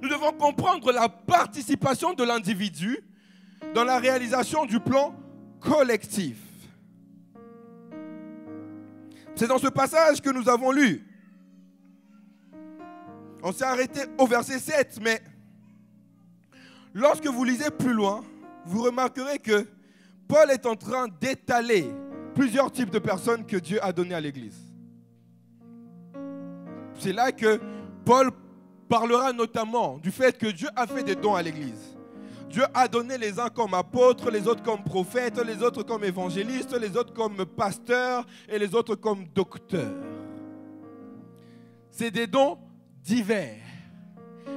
Nous devons comprendre la participation de l'individu dans la réalisation du plan collectif. C'est dans ce passage que nous avons lu. On s'est arrêté au verset 7, mais lorsque vous lisez plus loin, vous remarquerez que Paul est en train d'étaler plusieurs types de personnes que Dieu a données à l'Église. C'est là que Paul parlera notamment du fait que Dieu a fait des dons à l'Église. Dieu a donné les uns comme apôtres, les autres comme prophètes, les autres comme évangélistes, les autres comme pasteurs et les autres comme docteurs. C'est des dons divers,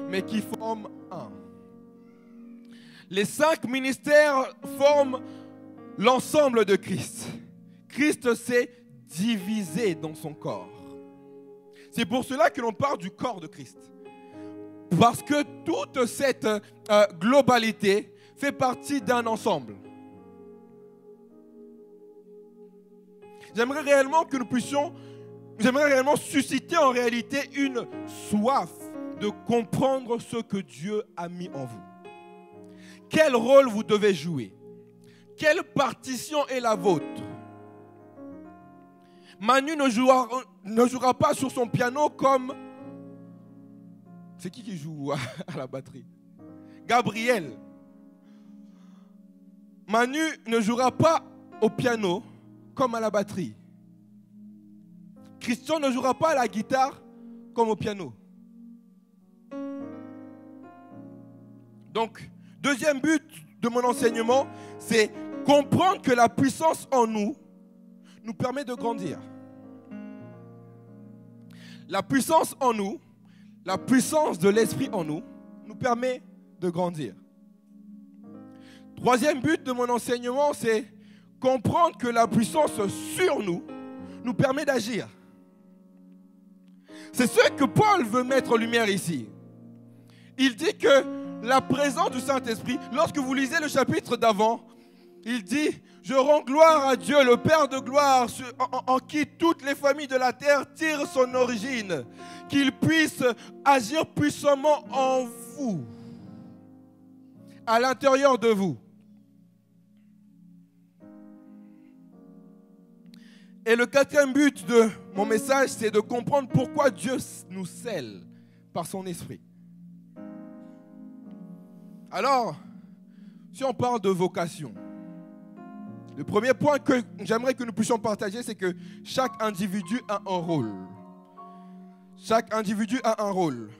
mais qui forment un. Les 5 ministères forment l'ensemble de Christ. Christ s'est divisé dans son corps. C'est pour cela que l'on parle du corps de Christ. Parce que toute cette globalité fait partie d'un ensemble. J'aimerais réellement susciter en réalité une soif de comprendre ce que Dieu a mis en vous. Quel rôle vous devez jouer? Quelle partition est la vôtre? Manu ne jouera pas sur son piano comme... C'est qui joue à la batterie? Gabriel. Manu ne jouera pas au piano comme à la batterie. Christian ne jouera pas à la guitare comme au piano. Donc, deuxième but de mon enseignement, c'est comprendre que la puissance en nous nous permet de grandir. La puissance en nous, la puissance de l'esprit en nous, nous permet de grandir. Troisième but de mon enseignement, c'est comprendre que la puissance sur nous nous permet d'agir. C'est ce que Paul veut mettre en lumière ici. Il dit que la présence du Saint-Esprit, lorsque vous lisez le chapitre d'avant, il dit « Je rends gloire à Dieu, le Père de gloire, en qui toutes les familles de la terre tirent son origine, qu'il puisse agir puissamment en vous, à l'intérieur de vous. » Et le quatrième but de mon message, c'est de comprendre pourquoi Dieu nous scelle par son esprit. Alors, si on parle de vocation, le premier point que j'aimerais que nous puissions partager, c'est que chaque individu a un rôle. Chaque individu a un rôle.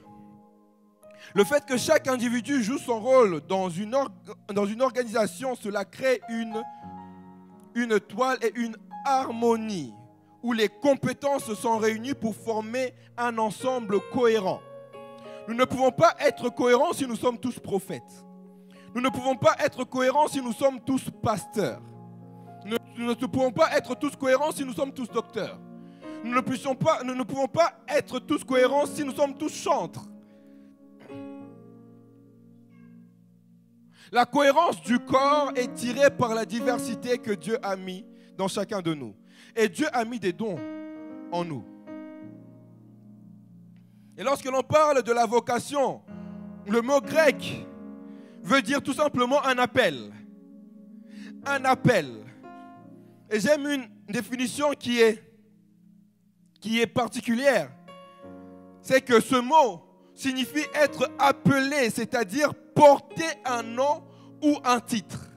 Le fait que chaque individu joue son rôle dans une organisation, cela crée une toile et une harmonie où les compétences sont réunies pour former un ensemble cohérent. Nous ne pouvons pas être cohérents si nous sommes tous prophètes. Nous ne pouvons pas être cohérents si nous sommes tous pasteurs. Nous ne pouvons pas être tous cohérents si nous sommes tous docteurs. Nous ne pouvons pas être tous cohérents si nous sommes tous chantres. La cohérence du corps est tirée par la diversité que Dieu a mis dans chacun de nous. Et Dieu a mis des dons en nous. Et lorsque l'on parle de la vocation, le mot grec veut dire tout simplement un appel. Un appel. Et j'aime une définition qui est particulière. C'est que ce mot signifie être appelé, c'est-à-dire porter un nom ou un titre.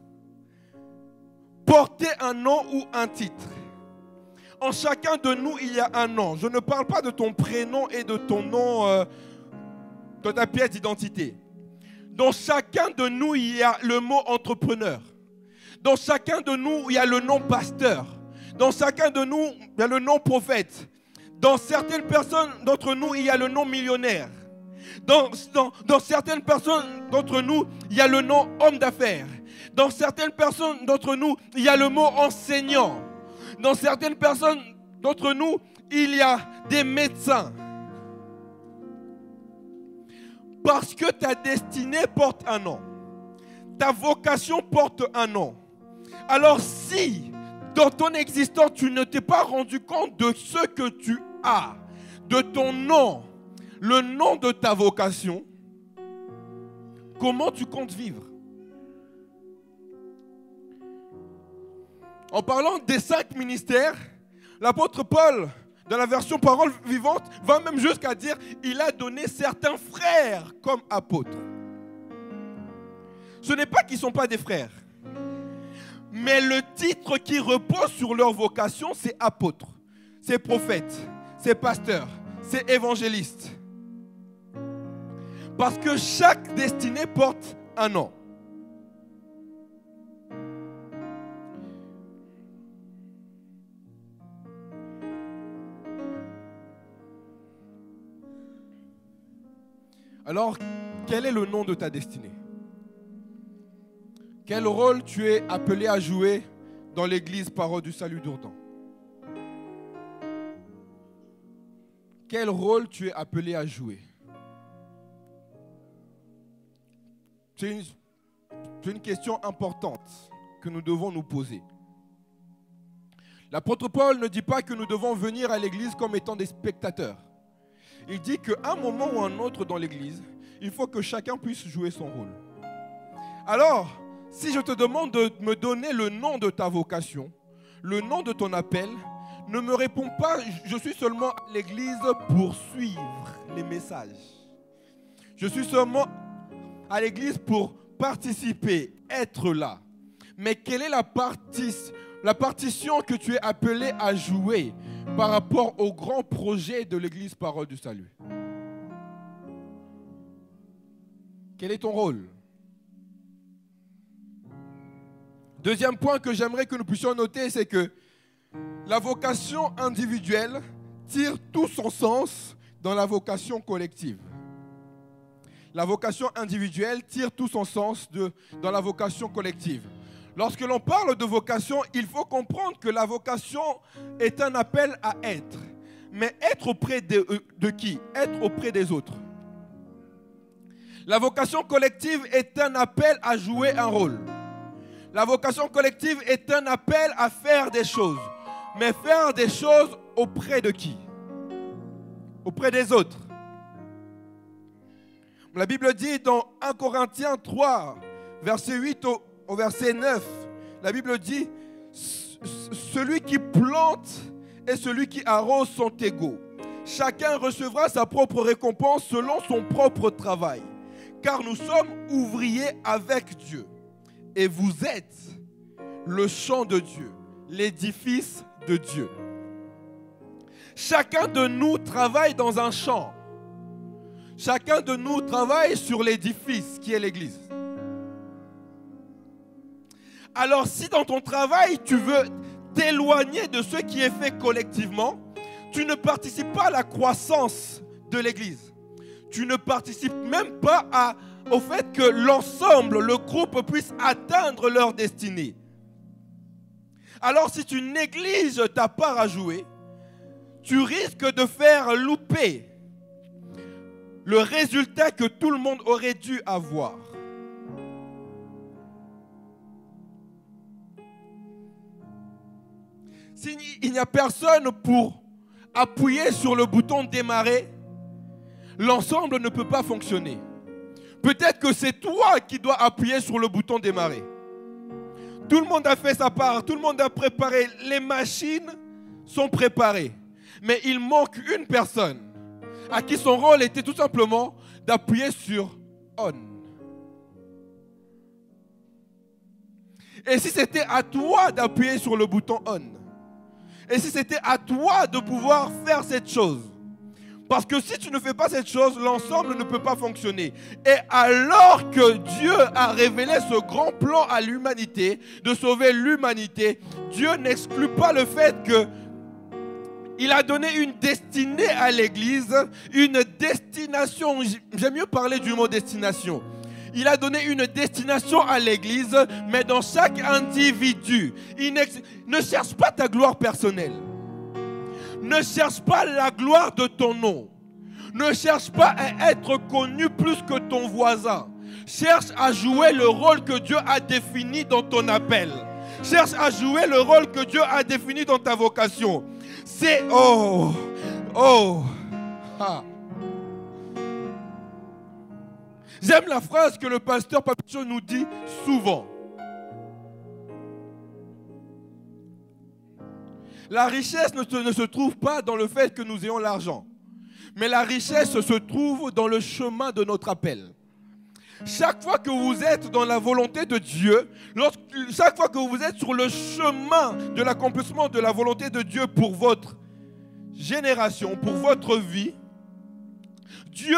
Porter un nom ou un titre. En chacun de nous, il y a un nom. Je ne parle pas de ton prénom et de ton nom, de ta pièce d'identité. Dans chacun de nous, il y a le mot entrepreneur. Dans chacun de nous, il y a le nom pasteur. Dans chacun de nous, il y a le nom prophète. Dans certaines personnes d'entre nous, il y a le nom millionnaire. Dans certaines personnes d'entre nous, il y a le nom homme d'affaires. Dans certaines personnes d'entre nous, il y a le mot enseignant. Dans certaines personnes d'entre nous, il y a des médecins. Parce que ta destinée porte un nom. Ta vocation porte un nom. Alors si, dans ton existence, tu ne t'es pas rendu compte de ce que tu as, de ton nom, le nom de ta vocation, comment tu comptes vivre? En parlant des 5 ministères, l'apôtre Paul, dans la version parole vivante, va même jusqu'à dire il a donné certains frères comme apôtres. Ce n'est pas qu'ils ne sont pas des frères, mais le titre qui repose sur leur vocation, c'est apôtre, c'est prophète, c'est pasteur, c'est évangéliste. Parce que chaque destinée porte un nom. Alors, quel est le nom de ta destinée? Quel rôle tu es appelé à jouer dans l'église Parole du Salut d'Ourdan? Quel rôle tu es appelé à jouer? C'est une question importante que nous devons nous poser. L'apôtre Paul ne dit pas que nous devons venir à l'église comme étant des spectateurs. Il dit qu'à un moment ou un autre dans l'église, il faut que chacun puisse jouer son rôle. Alors, si je te demande de me donner le nom de ta vocation, le nom de ton appel, ne me réponds pas, je suis seulement à l'église pour suivre les messages. Je suis seulement à l'église pour participer, être là. Mais quelle est la partition que tu es appelé à jouer par rapport au grand projet de l'église Parole du Salut? Quel est ton rôle? Deuxième point que j'aimerais que nous puissions noter, c'est que la vocation individuelle tire tout son sens dans la vocation collective. La vocation individuelle tire tout son sens dans la vocation collective. Lorsque l'on parle de vocation, il faut comprendre que la vocation est un appel à être. Mais être auprès de qui? Être auprès des autres. La vocation collective est un appel à jouer un rôle. La vocation collective est un appel à faire des choses. Mais faire des choses auprès de qui? Auprès des autres. La Bible dit dans 1 Corinthiens 3, verset 8 au verset 9, la Bible dit « Celui qui plante et celui qui arrose sont égaux. Chacun recevra sa propre récompense selon son propre travail. Car nous sommes ouvriers avec Dieu. Et vous êtes le champ de Dieu, l'édifice de Dieu. » Chacun de nous travaille dans un champ. Chacun de nous travaille sur l'édifice qui est l'église. Alors si dans ton travail, tu veux t'éloigner de ce qui est fait collectivement, tu ne participes pas à la croissance de l'église. Tu ne participes même pas au fait que l'ensemble, le groupe puisse atteindre leur destinée. Alors si tu négliges ta part à jouer, tu risques de faire louper le résultat que tout le monde aurait dû avoir. s'il n'y a personne pour appuyer sur le bouton démarrer, l'ensemble ne peut pas fonctionner. Peut-être que c'est toi qui dois appuyer sur le bouton démarrer. Tout le monde a fait sa part, tout le monde a préparé, les machines sont préparées. Mais il manque une personne à qui son rôle était tout simplement d'appuyer sur on. Et si c'était à toi d'appuyer sur le bouton on, et si c'était à toi de pouvoir faire cette chose, parce que si tu ne fais pas cette chose, l'ensemble ne peut pas fonctionner. Et alors que Dieu a révélé ce grand plan à l'humanité, de sauver l'humanité, Dieu n'exclut pas le fait qu'il a donné une destinée à l'Église, une destination. J'aime mieux parler du mot destination. Il a donné une destination à l'Église, mais dans chaque individu. Ne cherche pas ta gloire personnelle. Ne cherche pas la gloire de ton nom. Ne cherche pas à être connu plus que ton voisin. Cherche à jouer le rôle que Dieu a défini dans ton appel. Cherche à jouer le rôle que Dieu a défini dans ta vocation. C'est J'aime la phrase que le pasteur Papicho nous dit souvent. La richesse ne se trouve pas dans le fait que nous ayons l'argent. Mais la richesse se trouve dans le chemin de notre appel. Chaque fois que vous êtes dans la volonté de Dieu, chaque fois que vous êtes sur le chemin de l'accomplissement de la volonté de Dieu pour votre génération, pour votre vie, Dieu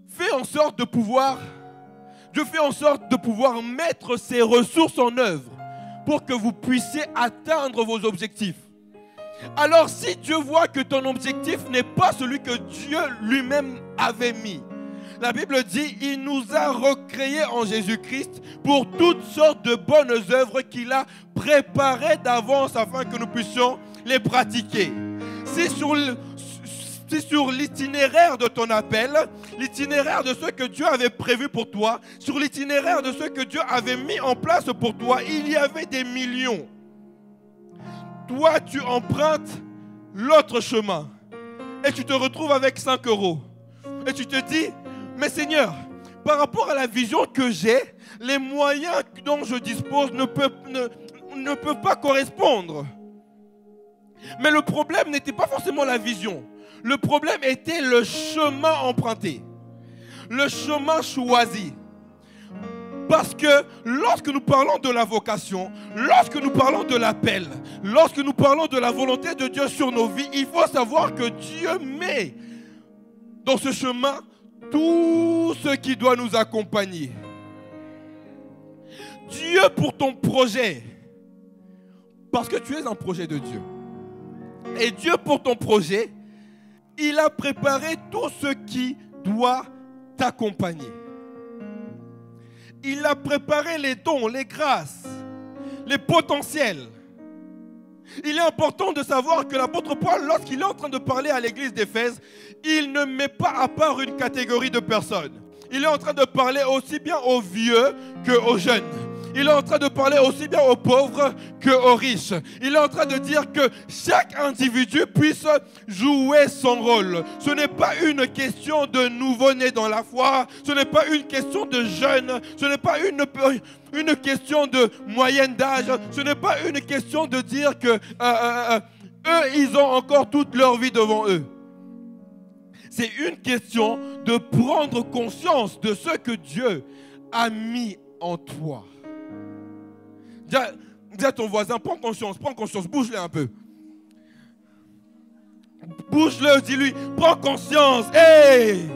fait en sorte de pouvoir mettre ses ressources en œuvre pour que vous puissiez atteindre vos objectifs. Alors si Dieu voit que ton objectif n'est pas celui que Dieu lui-même avait mis, la Bible dit, il nous a recréés en Jésus-Christ pour toutes sortes de bonnes œuvres qu'il a préparées d'avance afin que nous puissions les pratiquer. Si sur l'itinéraire de ton appel, l'itinéraire de ce que Dieu avait prévu pour toi, sur l'itinéraire de ce que Dieu avait mis en place pour toi, il y avait des millions. Toi, tu empruntes l'autre chemin et tu te retrouves avec 5 €. Et tu te dis, mais Seigneur, par rapport à la vision que j'ai, les moyens dont je dispose ne peuvent pas correspondre. Mais le problème n'était pas forcément la vision. Le problème était le chemin emprunté, le chemin choisi. Parce que lorsque nous parlons de la vocation, lorsque nous parlons de l'appel, lorsque nous parlons de la volonté de Dieu sur nos vies, il faut savoir que Dieu met dans ce chemin tout ce qui doit nous accompagner. Dieu pour ton projet, parce que tu es un projet de Dieu. Et Dieu pour ton projet, il a préparé tout ce qui doit t'accompagner. Il a préparé les dons, les grâces, les potentiels. Il est important de savoir que l'apôtre Paul, lorsqu'il est en train de parler à l'église d'Éphèse, il ne met pas à part une catégorie de personnes. Il est en train de parler aussi bien aux vieux qu'aux jeunes. Il est en train de parler aussi bien aux pauvres qu'aux riches. Il est en train de dire que chaque individu puisse jouer son rôle. Ce n'est pas une question de nouveau-né dans la foi. Ce n'est pas une question de jeune. Ce n'est pas une question de moyenne d'âge. Ce n'est pas une question de dire que eux, ils ont encore toute leur vie devant eux. C'est une question de prendre conscience de ce que Dieu a mis en toi. Dis à ton voisin, prends conscience, bouge-le un peu. Bouge-le, dis-lui, prends conscience, hey!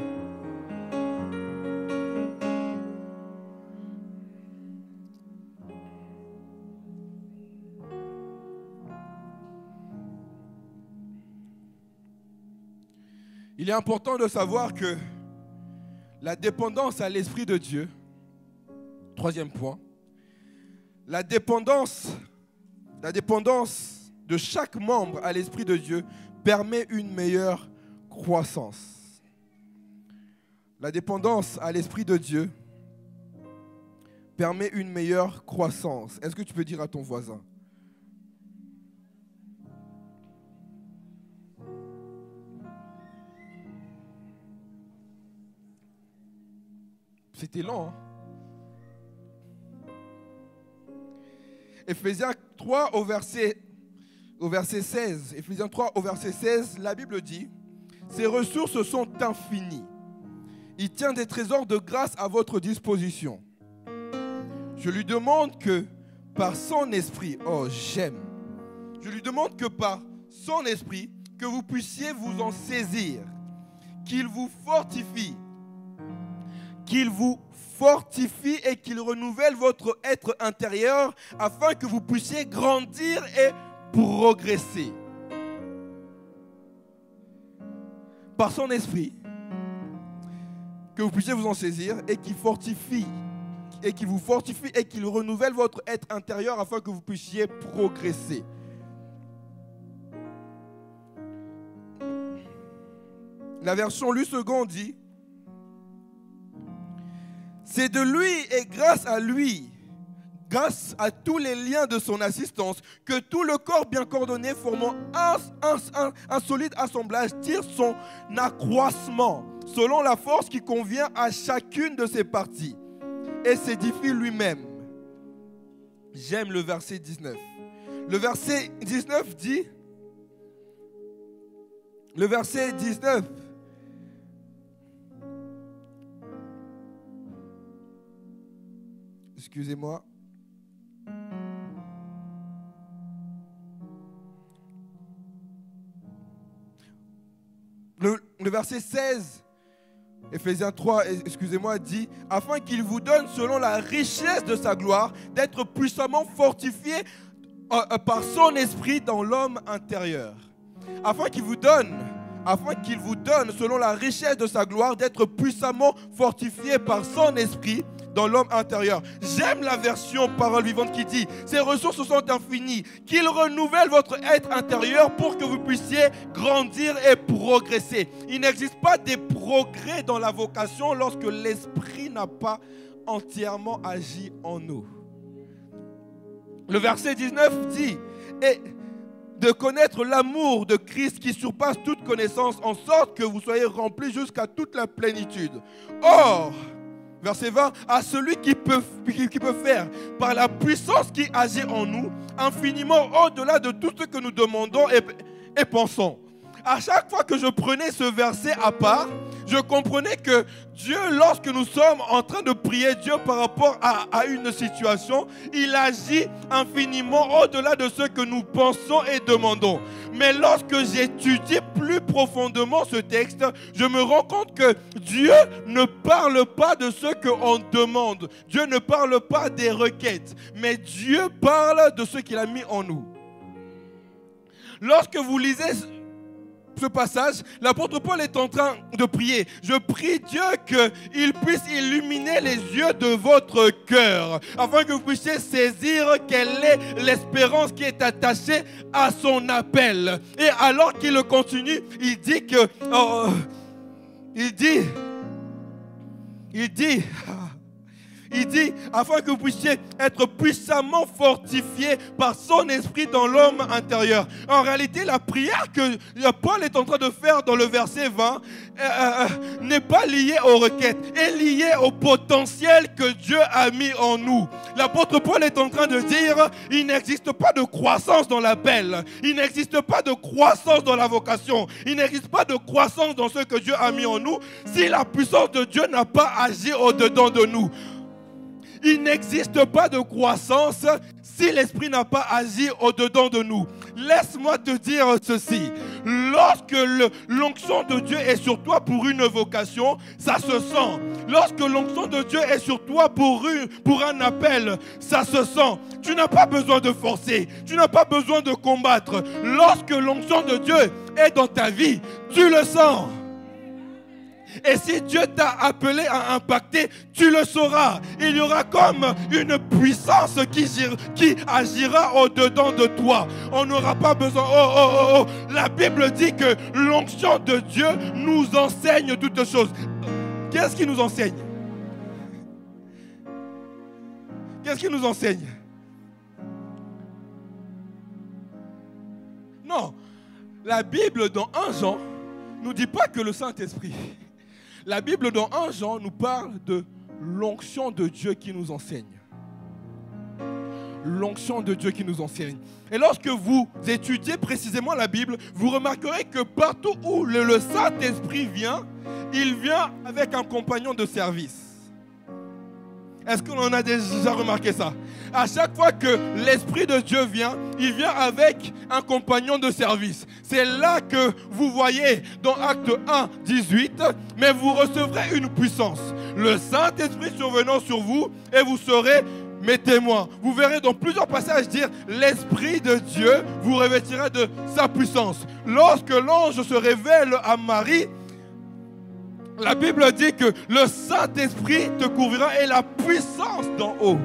Il est important de savoir que la dépendance à l'Esprit de Dieu, troisième point, la dépendance de chaque membre à l'Esprit de Dieu permet une meilleure croissance. La dépendance à l'Esprit de Dieu permet une meilleure croissance. Est-ce que tu peux dire à ton voisin? C'était long, hein? Éphésiens 3 au verset 16. Éphésiens 3 au verset 16, la Bible dit: ses ressources sont infinies. Il tient des trésors de grâce à votre disposition. Je lui demande que par son esprit, oh j'aime, je lui demande que par son esprit, que vous puissiez vous en saisir, qu'il vous fortifie et qu'il renouvelle votre être intérieur afin que vous puissiez grandir et progresser. Par son esprit, que vous puissiez vous en saisir et qu'il vous fortifie et qu'il renouvelle votre être intérieur afin que vous puissiez progresser. La version Lu Second dit: c'est de lui et grâce à lui, grâce à tous les liens de son assistance, que tout le corps bien coordonné formant un solide assemblage tire son accroissement selon la force qui convient à chacune de ses parties et s'édifie lui-même. J'aime le verset 19. Le verset 19 dit, le verset 19, excusez-moi. Le verset 16, Éphésiens 3, excusez-moi, dit: afin qu'il vous donne selon la richesse de sa gloire d'être puissamment fortifié par son esprit dans l'homme intérieur. Afin qu'il vous donne selon la richesse de sa gloire d'être puissamment fortifié par son esprit dans l'homme intérieur. J'aime la version Parole Vivante qui dit: ses ressources sont infinies, qu'il renouvelle votre être intérieur pour que vous puissiez grandir et progresser. Il n'existe pas de progrès dans la vocation lorsque l'esprit n'a pas entièrement agi en nous. Le verset 19 dit: et de connaître l'amour de Christ qui surpasse toute connaissance, en sorte que vous soyez remplis jusqu'à toute la plénitude. Or, verset 20, à celui qui peut faire, par la puissance qui agit en nous, infiniment au-delà de tout ce que nous demandons et pensons. À chaque fois que je prenais ce verset à part, je comprenais que Dieu, lorsque nous sommes en train de prier Dieu par rapport à une situation, il agit infiniment au-delà de ce que nous pensons et demandons. Mais lorsque j'étudie plus profondément ce texte, je me rends compte que Dieu ne parle pas de ce qu'on demande. Dieu ne parle pas des requêtes, mais Dieu parle de ce qu'il a mis en nous. Lorsque vous lisez ce passage, l'apôtre Paul est en train de prier: je prie Dieu qu'il puisse illuminer les yeux de votre cœur afin que vous puissiez saisir quelle est l'espérance qui est attachée à son appel. Et alors qu'il continue, il dit que il dit, afin que vous puissiez être puissamment fortifiés par son esprit dans l'homme intérieur. En réalité, la prière que Paul est en train de faire dans le verset 20 n'est pas liée aux requêtes, est liée au potentiel que Dieu a mis en nous. L'apôtre Paul est en train de dire: il n'existe pas de croissance dans l'appel, il n'existe pas de croissance dans la vocation, il n'existe pas de croissance dans ce que Dieu a mis en nous si la puissance de Dieu n'a pas agi au-dedans de nous. Il n'existe pas de croissance si l'Esprit n'a pas agi au-dedans de nous. Laisse-moi te dire ceci. Lorsque l'onction de Dieu est sur toi pour une vocation, ça se sent. Lorsque l'onction de Dieu est sur toi pour un appel, ça se sent. Tu n'as pas besoin de forcer. Tu n'as pas besoin de combattre. Lorsque l'onction de Dieu est dans ta vie, tu le sens. Et si Dieu t'a appelé à impacter, tu le sauras. Il y aura comme une puissance qui agira au-dedans de toi. On n'aura pas besoin. La Bible dit que l'onction de Dieu nous enseigne toutes choses. Qu'est-ce qui nous enseigne? Qu'est-ce qui nous enseigne? Non. La Bible dans 1 Jean ne nous dit pas que le Saint-Esprit. La Bible dans 1 Jean nous parle de l'onction de Dieu qui nous enseigne. L'onction de Dieu qui nous enseigne. Et lorsque vous étudiez précisément la Bible, vous remarquerez que partout où le Saint-Esprit vient, il vient avec un compagnon de service. Est-ce qu'on en a déjà remarqué ça? À chaque fois que l'Esprit de Dieu vient, il vient avec un compagnon de service. C'est là que vous voyez dans Acte 1, 18, mais vous recevrez une puissance. Le Saint-Esprit survenant sur vous et vous serez mes témoins. Vous verrez dans plusieurs passages dire l'Esprit de Dieu vous revêtira de sa puissance. Lorsque l'ange se révèle à Marie, la Bible dit que le Saint-Esprit te couvrira et la puissance d'en haut.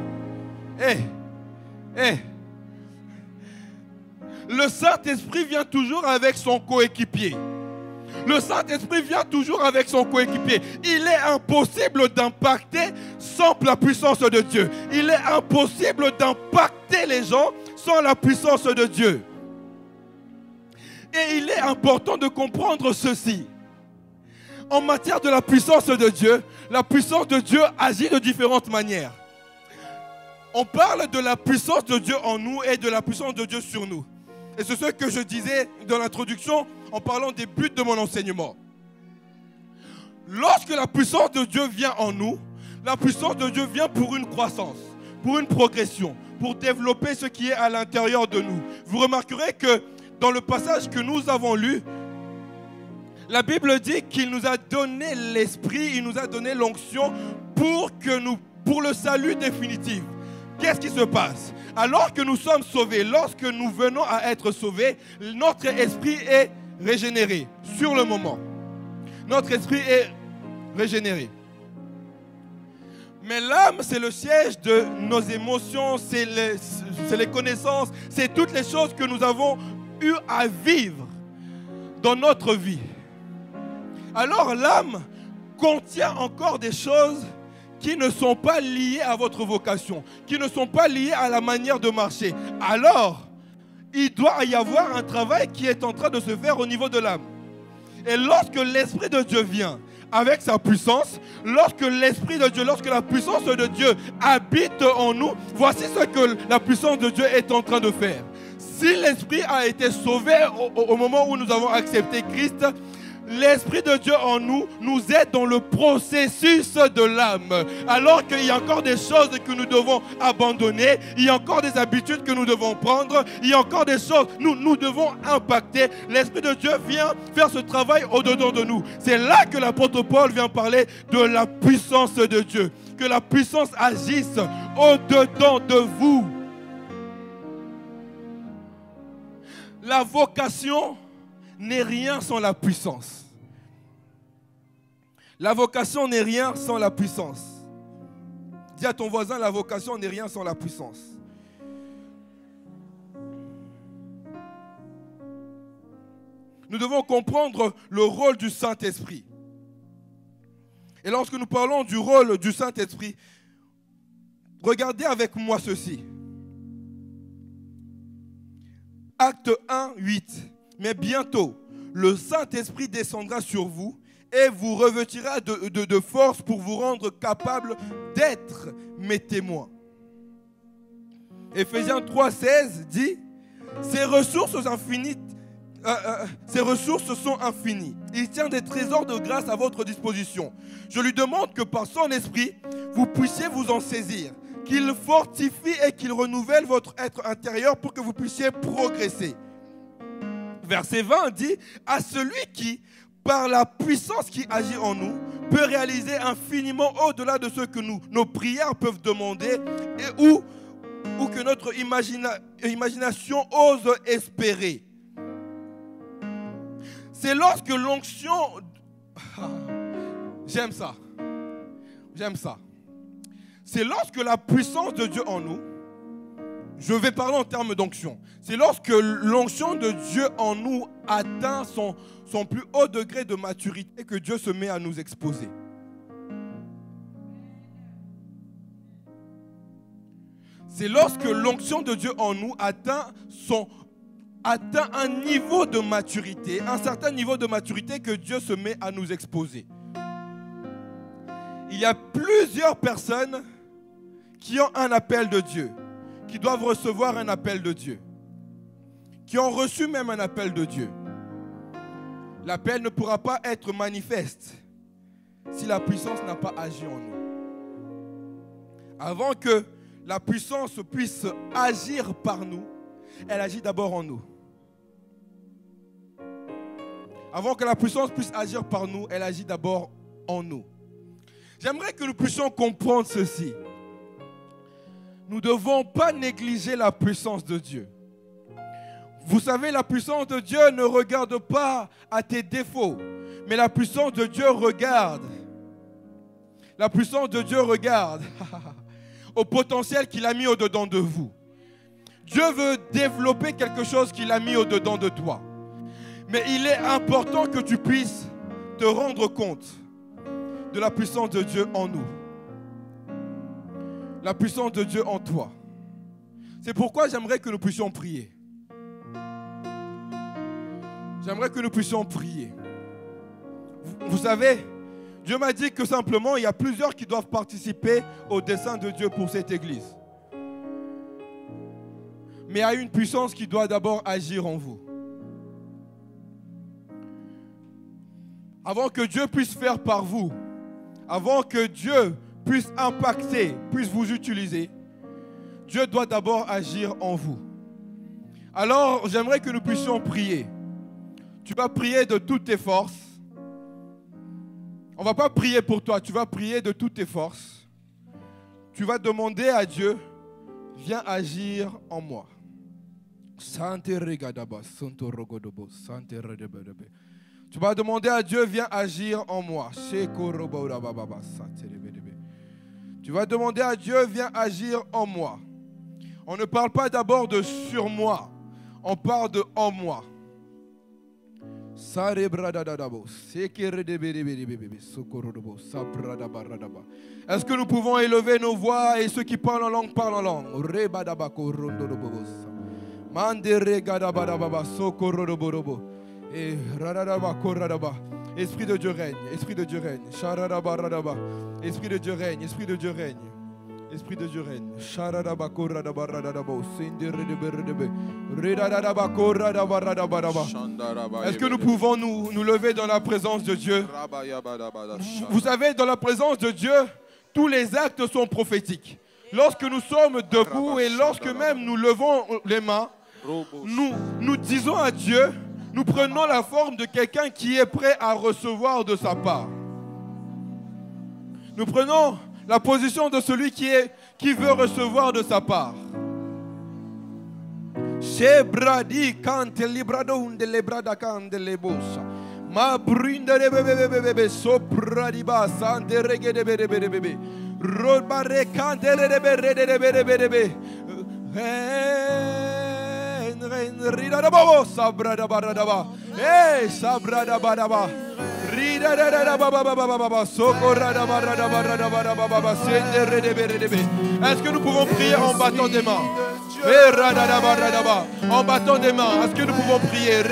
Le Saint-Esprit vient toujours avec son coéquipier. Le Saint-Esprit vient toujours avec son coéquipier. Il est impossible d'impacter sans la puissance de Dieu. Il est impossible d'impacter les gens sans la puissance de Dieu. Et il est important de comprendre ceci. En matière de la puissance de Dieu, la puissance de Dieu agit de différentes manières. On parle de la puissance de Dieu en nous et de la puissance de Dieu sur nous. Et c'est ce que je disais dans l'introduction en parlant des buts de mon enseignement. Lorsque la puissance de Dieu vient en nous, la puissance de Dieu vient pour une croissance, pour une progression, pour développer ce qui est à l'intérieur de nous. Vous remarquerez que dans le passage que nous avons lu, la Bible dit qu'il nous a donné l'esprit, il nous a donné l'onction pour le salut définitif. Qu'est-ce qui se passe? Alors que nous sommes sauvés, lorsque nous venons à être sauvés, notre esprit est régénéré sur le moment. Notre esprit est régénéré. Mais l'âme, c'est le siège de nos émotions, c'est les connaissances, c'est toutes les choses que nous avons eu à vivre dans notre vie. Alors l'âme contient encore des choses qui ne sont pas liées à votre vocation, qui ne sont pas liées à la manière de marcher. Alors, il doit y avoir un travail qui est en train de se faire au niveau de l'âme. Et lorsque l'Esprit de Dieu vient avec sa puissance, lorsque l'Esprit de Dieu, lorsque la puissance de Dieu habite en nous, voici ce que la puissance de Dieu est en train de faire. Si l'Esprit a été sauvé au moment où nous avons accepté Christ, l'Esprit de Dieu en nous aide dans le processus de l'âme. Alors qu'il y a encore des choses que nous devons abandonner, il y a encore des habitudes que nous devons prendre, il y a encore des choses que nous devons impacter. L'Esprit de Dieu vient faire ce travail au-dedans de nous. C'est là que l'apôtre Paul vient parler de la puissance de Dieu. Que la puissance agisse au-dedans de vous. La vocation n'est rien sans la puissance. La vocation n'est rien sans la puissance. Dis à ton voisin, la vocation n'est rien sans la puissance. Nous devons comprendre le rôle du Saint-Esprit. Et lorsque nous parlons du rôle du Saint-Esprit, regardez avec moi ceci. Acte 1, 8. Mais bientôt, le Saint-Esprit descendra sur vous et vous revêtira de force pour vous rendre capable d'être mes témoins. Éphésiens 3, 16 dit « Ces ressources sont infinies. Il tient des trésors de grâce à votre disposition. Je lui demande que par son esprit, vous puissiez vous en saisir, qu'il fortifie et qu'il renouvelle votre être intérieur pour que vous puissiez progresser. » Verset 20 dit « À celui qui, par la puissance qui agit en nous, peut réaliser infiniment au-delà de ce que nos prières peuvent demander et ou que notre imagination ose espérer. » C'est lorsque l'onction... J'aime ça. J'aime ça. C'est lorsque la puissance de Dieu en nous, je vais parler en termes d'onction. C'est lorsque l'onction de Dieu en nous atteint son plus haut degré de maturité que Dieu se met à nous exposer. C'est lorsque l'onction de Dieu en nous atteint un niveau de maturité, un certain niveau de maturité que Dieu se met à nous exposer. Il y a plusieurs personnes qui ont un appel de Dieu, qui doivent recevoir un appel de Dieu, qui ont reçu même un appel de Dieu. L'appel ne pourra pas être manifeste si la puissance n'a pas agi en nous. Avant que la puissance puisse agir par nous, elle agit d'abord en nous. Avant que la puissance puisse agir par nous, elle agit d'abord en nous. J'aimerais que nous puissions comprendre ceci. Nous ne devons pas négliger la puissance de Dieu. Vous savez, la puissance de Dieu ne regarde pas à tes défauts, mais la puissance de Dieu regarde. La puissance de Dieu regarde au potentiel qu'il a mis au-dedans de vous. Dieu veut développer quelque chose qu'il a mis au-dedans de toi. Mais il est important que tu puisses te rendre compte de la puissance de Dieu en nous. La puissance de Dieu en toi. C'est pourquoi j'aimerais que nous puissions prier. J'aimerais que nous puissions prier. Vous savez, Dieu m'a dit que simplement, il y a plusieurs qui doivent participer au dessein de Dieu pour cette église. Mais il y a une puissance qui doit d'abord agir en vous. Avant que Dieu puisse faire par vous, avant que Dieu puisse impacter, puisse vous utiliser, Dieu doit d'abord agir en vous. Alors, j'aimerais que nous puissions prier. Tu vas prier de toutes tes forces. On ne va pas prier pour toi, tu vas prier de toutes tes forces. Tu vas demander à Dieu, viens agir en moi. Tu vas demander à Dieu, viens agir en moi. Tu vas demander à Dieu, viens agir en moi. On ne parle pas d'abord de sur moi, on parle de en moi. Est-ce que nous pouvons élever nos voix et ceux qui parlent en langue parlent en langue? Esprit de Dieu règne, Esprit de Dieu règne. Esprit de Dieu règne, Esprit de Dieu règne. Esprit de Dieu règne. Est-ce que nous pouvons nous lever dans la présence de Dieu? Vous savez, dans la présence de Dieu, tous les actes sont prophétiques. Lorsque nous sommes debout et lorsque même nous levons les mains, nous disons à Dieu, nous prenons la forme de quelqu'un qui est prêt à recevoir de sa part. Nous prenons la position de celui qui veut recevoir de sa part. Shebradi kante librado unde lebrada kande lebosa. Ma brinde bebe sopradi ba sante rege de bebe. Robare kante de bebe. Rida da babo sabrada barada. Hey sabrada barada. Est-ce que nous pouvons prier en battant des mains? En battant des mains, est-ce que nous pouvons prier?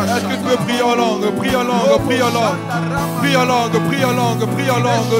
Est-ce que tu peux prier en langue? Prie en langue, prie en langue. Prie en langue, prie en langue, prie en langue.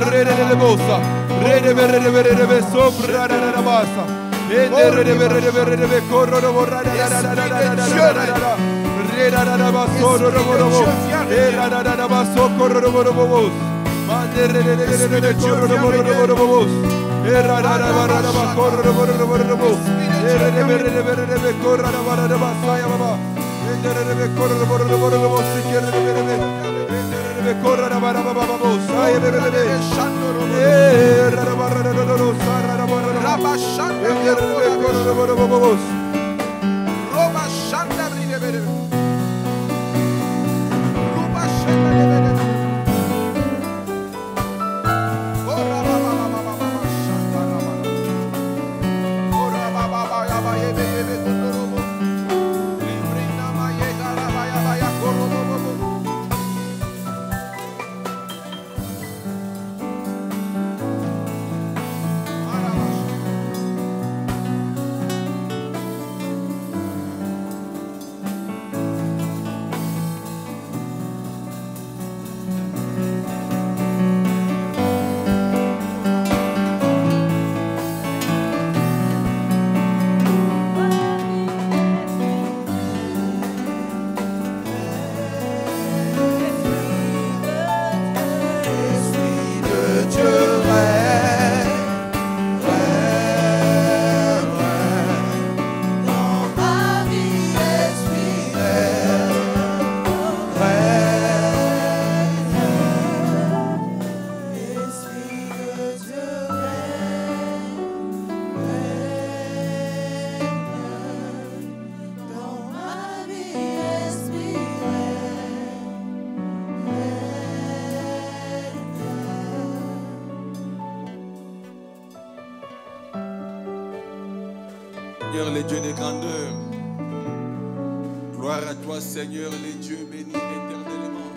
Seigneur, les dieux des grandeurs. Gloire à toi, Seigneur, les dieux bénis éternellement.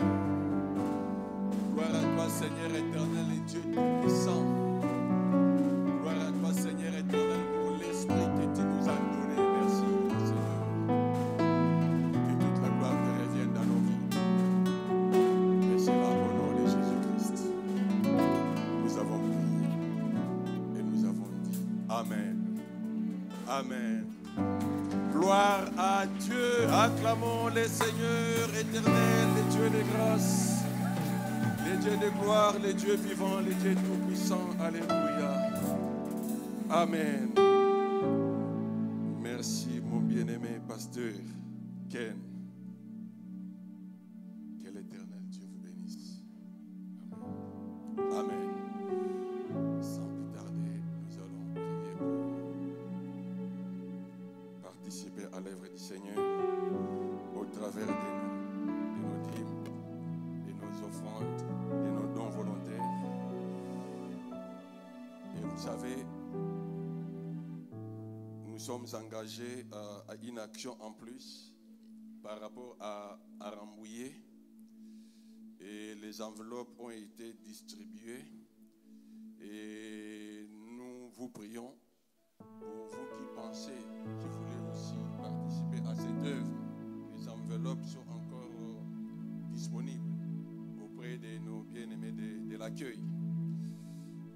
Gloire à toi, Seigneur éternel, les dieux tout-puissants. Gloire à toi, Seigneur éternel, pour l'esprit que tu nous as donné. Merci, Seigneur. Que toute la gloire te revienne dans nos vies. Et c'est là au nom de Jésus-Christ. Nous avons prié et nous avons dit Amen. Amen. Gloire à Dieu. Acclamons les seigneurs éternels, les dieux de grâce, les dieux de gloire, les dieux vivants, les dieux tout-puissants. Alléluia. Amen. Merci, mon bien-aimé pasteur Ken. Que l'éternel Dieu vous bénisse. Amen. Amen. Sans plus tarder, nous allons prier pour participer à l'œuvre du Seigneur au travers de nos dîmes, de nos offrandes, de nos dons volontaires. Et vous savez, nous sommes engagés à une action en plus par rapport à Rambouillet. Et les enveloppes ont été distribuées. Et nous vous prions pour vous qui pensez, qui voulez aussi participer à cette œuvre. Les enveloppes sont encore disponibles auprès de nos bien-aimés de l'accueil.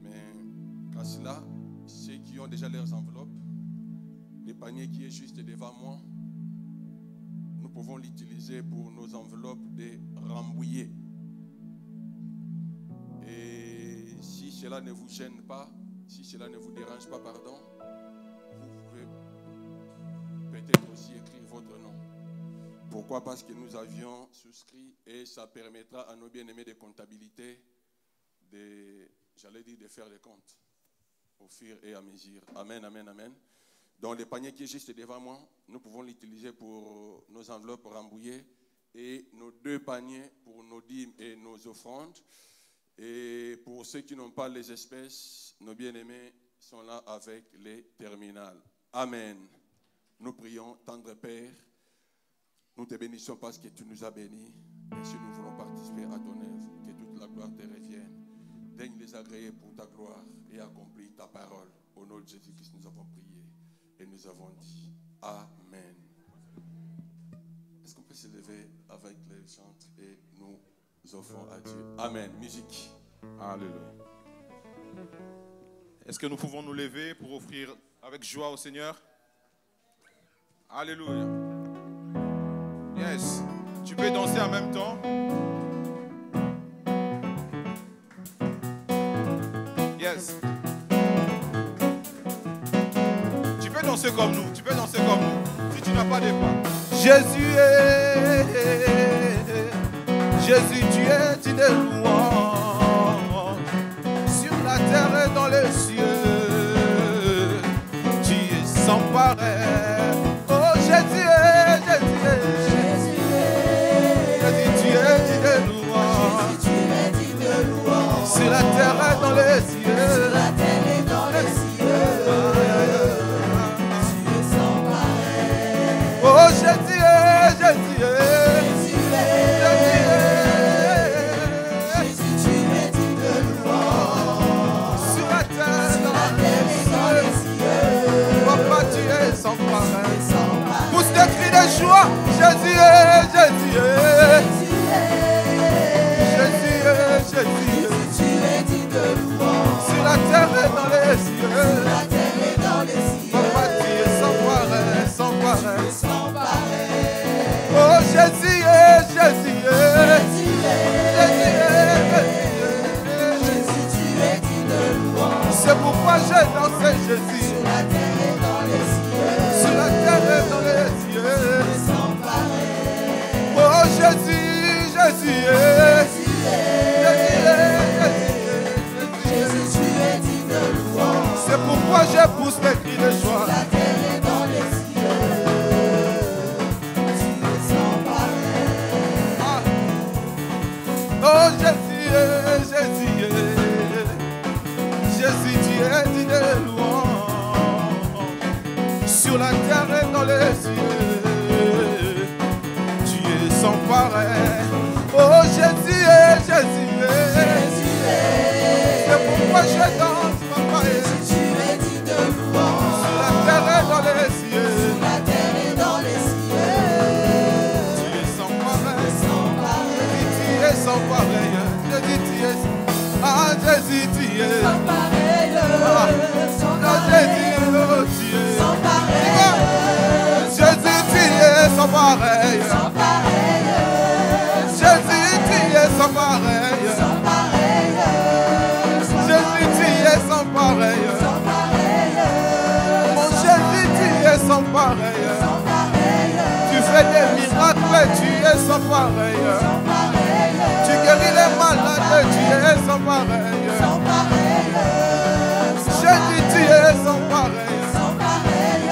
Mais qu'à cela, ceux qui ont déjà leurs enveloppes, le panier qui est juste devant moi, nous pouvons l'utiliser pour nos enveloppes de Rambouillet. Et si cela ne vous gêne pas, si cela ne vous dérange pas, pardon, vous pouvez peut-être aussi écrire votre nom. Pourquoi? Parce que nous avions souscrit et ça permettra à nos bien-aimés de comptabilité de faire des comptes au fur et à mesure. Amen, amen, amen. Donc le panier qui est juste devant moi, nous pouvons l'utiliser pour nos enveloppes Rambouillet et nos deux paniers pour nos dîmes et nos offrandes. Et pour ceux qui n'ont pas les espèces, nos bien-aimés sont là avec les terminales. Amen. Nous prions, tendre Père, nous te bénissons parce que tu nous as bénis. Ainsi nous voulons participer à ton œuvre. Que toute la gloire te revienne. Daigne les agréer pour ta gloire et accomplir ta parole. Au nom de Jésus-Christ, nous avons prié et nous avons dit Amen. Est-ce qu'on peut se lever avec les chants et nous offrons à Dieu? Amen. Musique. Alléluia. Est-ce que nous pouvons nous lever pour offrir avec joie au Seigneur? Alléluia. Yes. Tu peux danser en même temps. Yes. Tu peux danser comme nous. Tu peux danser comme nous. Si tu n'as pas de pas. Jésus est. Jésus, tu es digne de louange. Sur la terre et dans les cieux. Tu es sans pareil. Oh Jésus est. Jésus est. Jésus, tu es digne de louange. Jésus, tu es digne de louange. Sur la terre et dans les cieux. Sur la terre et dans les cieux. Tu es sans pareil. Oh Jésus est, Jésus est. Jésus, tu es digne de louange. Sur la terre et dans les cieux. Papa, tu es sans Tu pareil. es sans pareil. Pousse des cris de joie. Jésus est, Jésus est. Jésus est, Jésus est. Jésus, tu es digne de louange. Sur la terre et dans les Sur cieux. la terre et dans les cieux. Papa, tu es sans pareil, sans pareil. Sans pareil. Oh Jésus est, Jésus est. Jésus est. Jésus, tu es digne de louange. C'est pourquoi j'ai dansé Jésus. Sur la terre et dans les cieux. Sur la terre et dans les cieux. Sans pareil. Oh Jésus, Jésus est. Jésus, tu es digne de louange. C'est pourquoi je pousse mes cris de joie. La terre est dans les cieux. Tu es sans pareil. Ah. Oh Jésus est, Jésus est. Jésus, tu es digne de louange. Sur la terre et dans les cieux. Tu es sans pareil. Oh Jésus est, Jésus est. Jésus est. C'est pourquoi je danse, papa. Jésus, tu es digne de louange. Sur la terre et dans les cieux. Sur la terre et dans les cieux. Tu es sans pareil. Sans pareil. Tu es sans pareil. Jésus, tu es. Ah Jésus, tu es. Sans pareil. Sans Ah pareil. Jésus, oh, tu es. Sans pareil. Jésus, tu es sans pareil. Sans pareil. Jésus, tu es sans pareil. Sans pareil. Jésus, tu es sans pareil. Sans pareil. Mon Jésus, tu es sans pareil. Sans pareil. Tu fais des miracles, tu es sans pareil. Sans pareil. Tu guéris les malades, tu es sans pareil. Sans pareil. Jésus, tu es sans pareil. Sans pareil.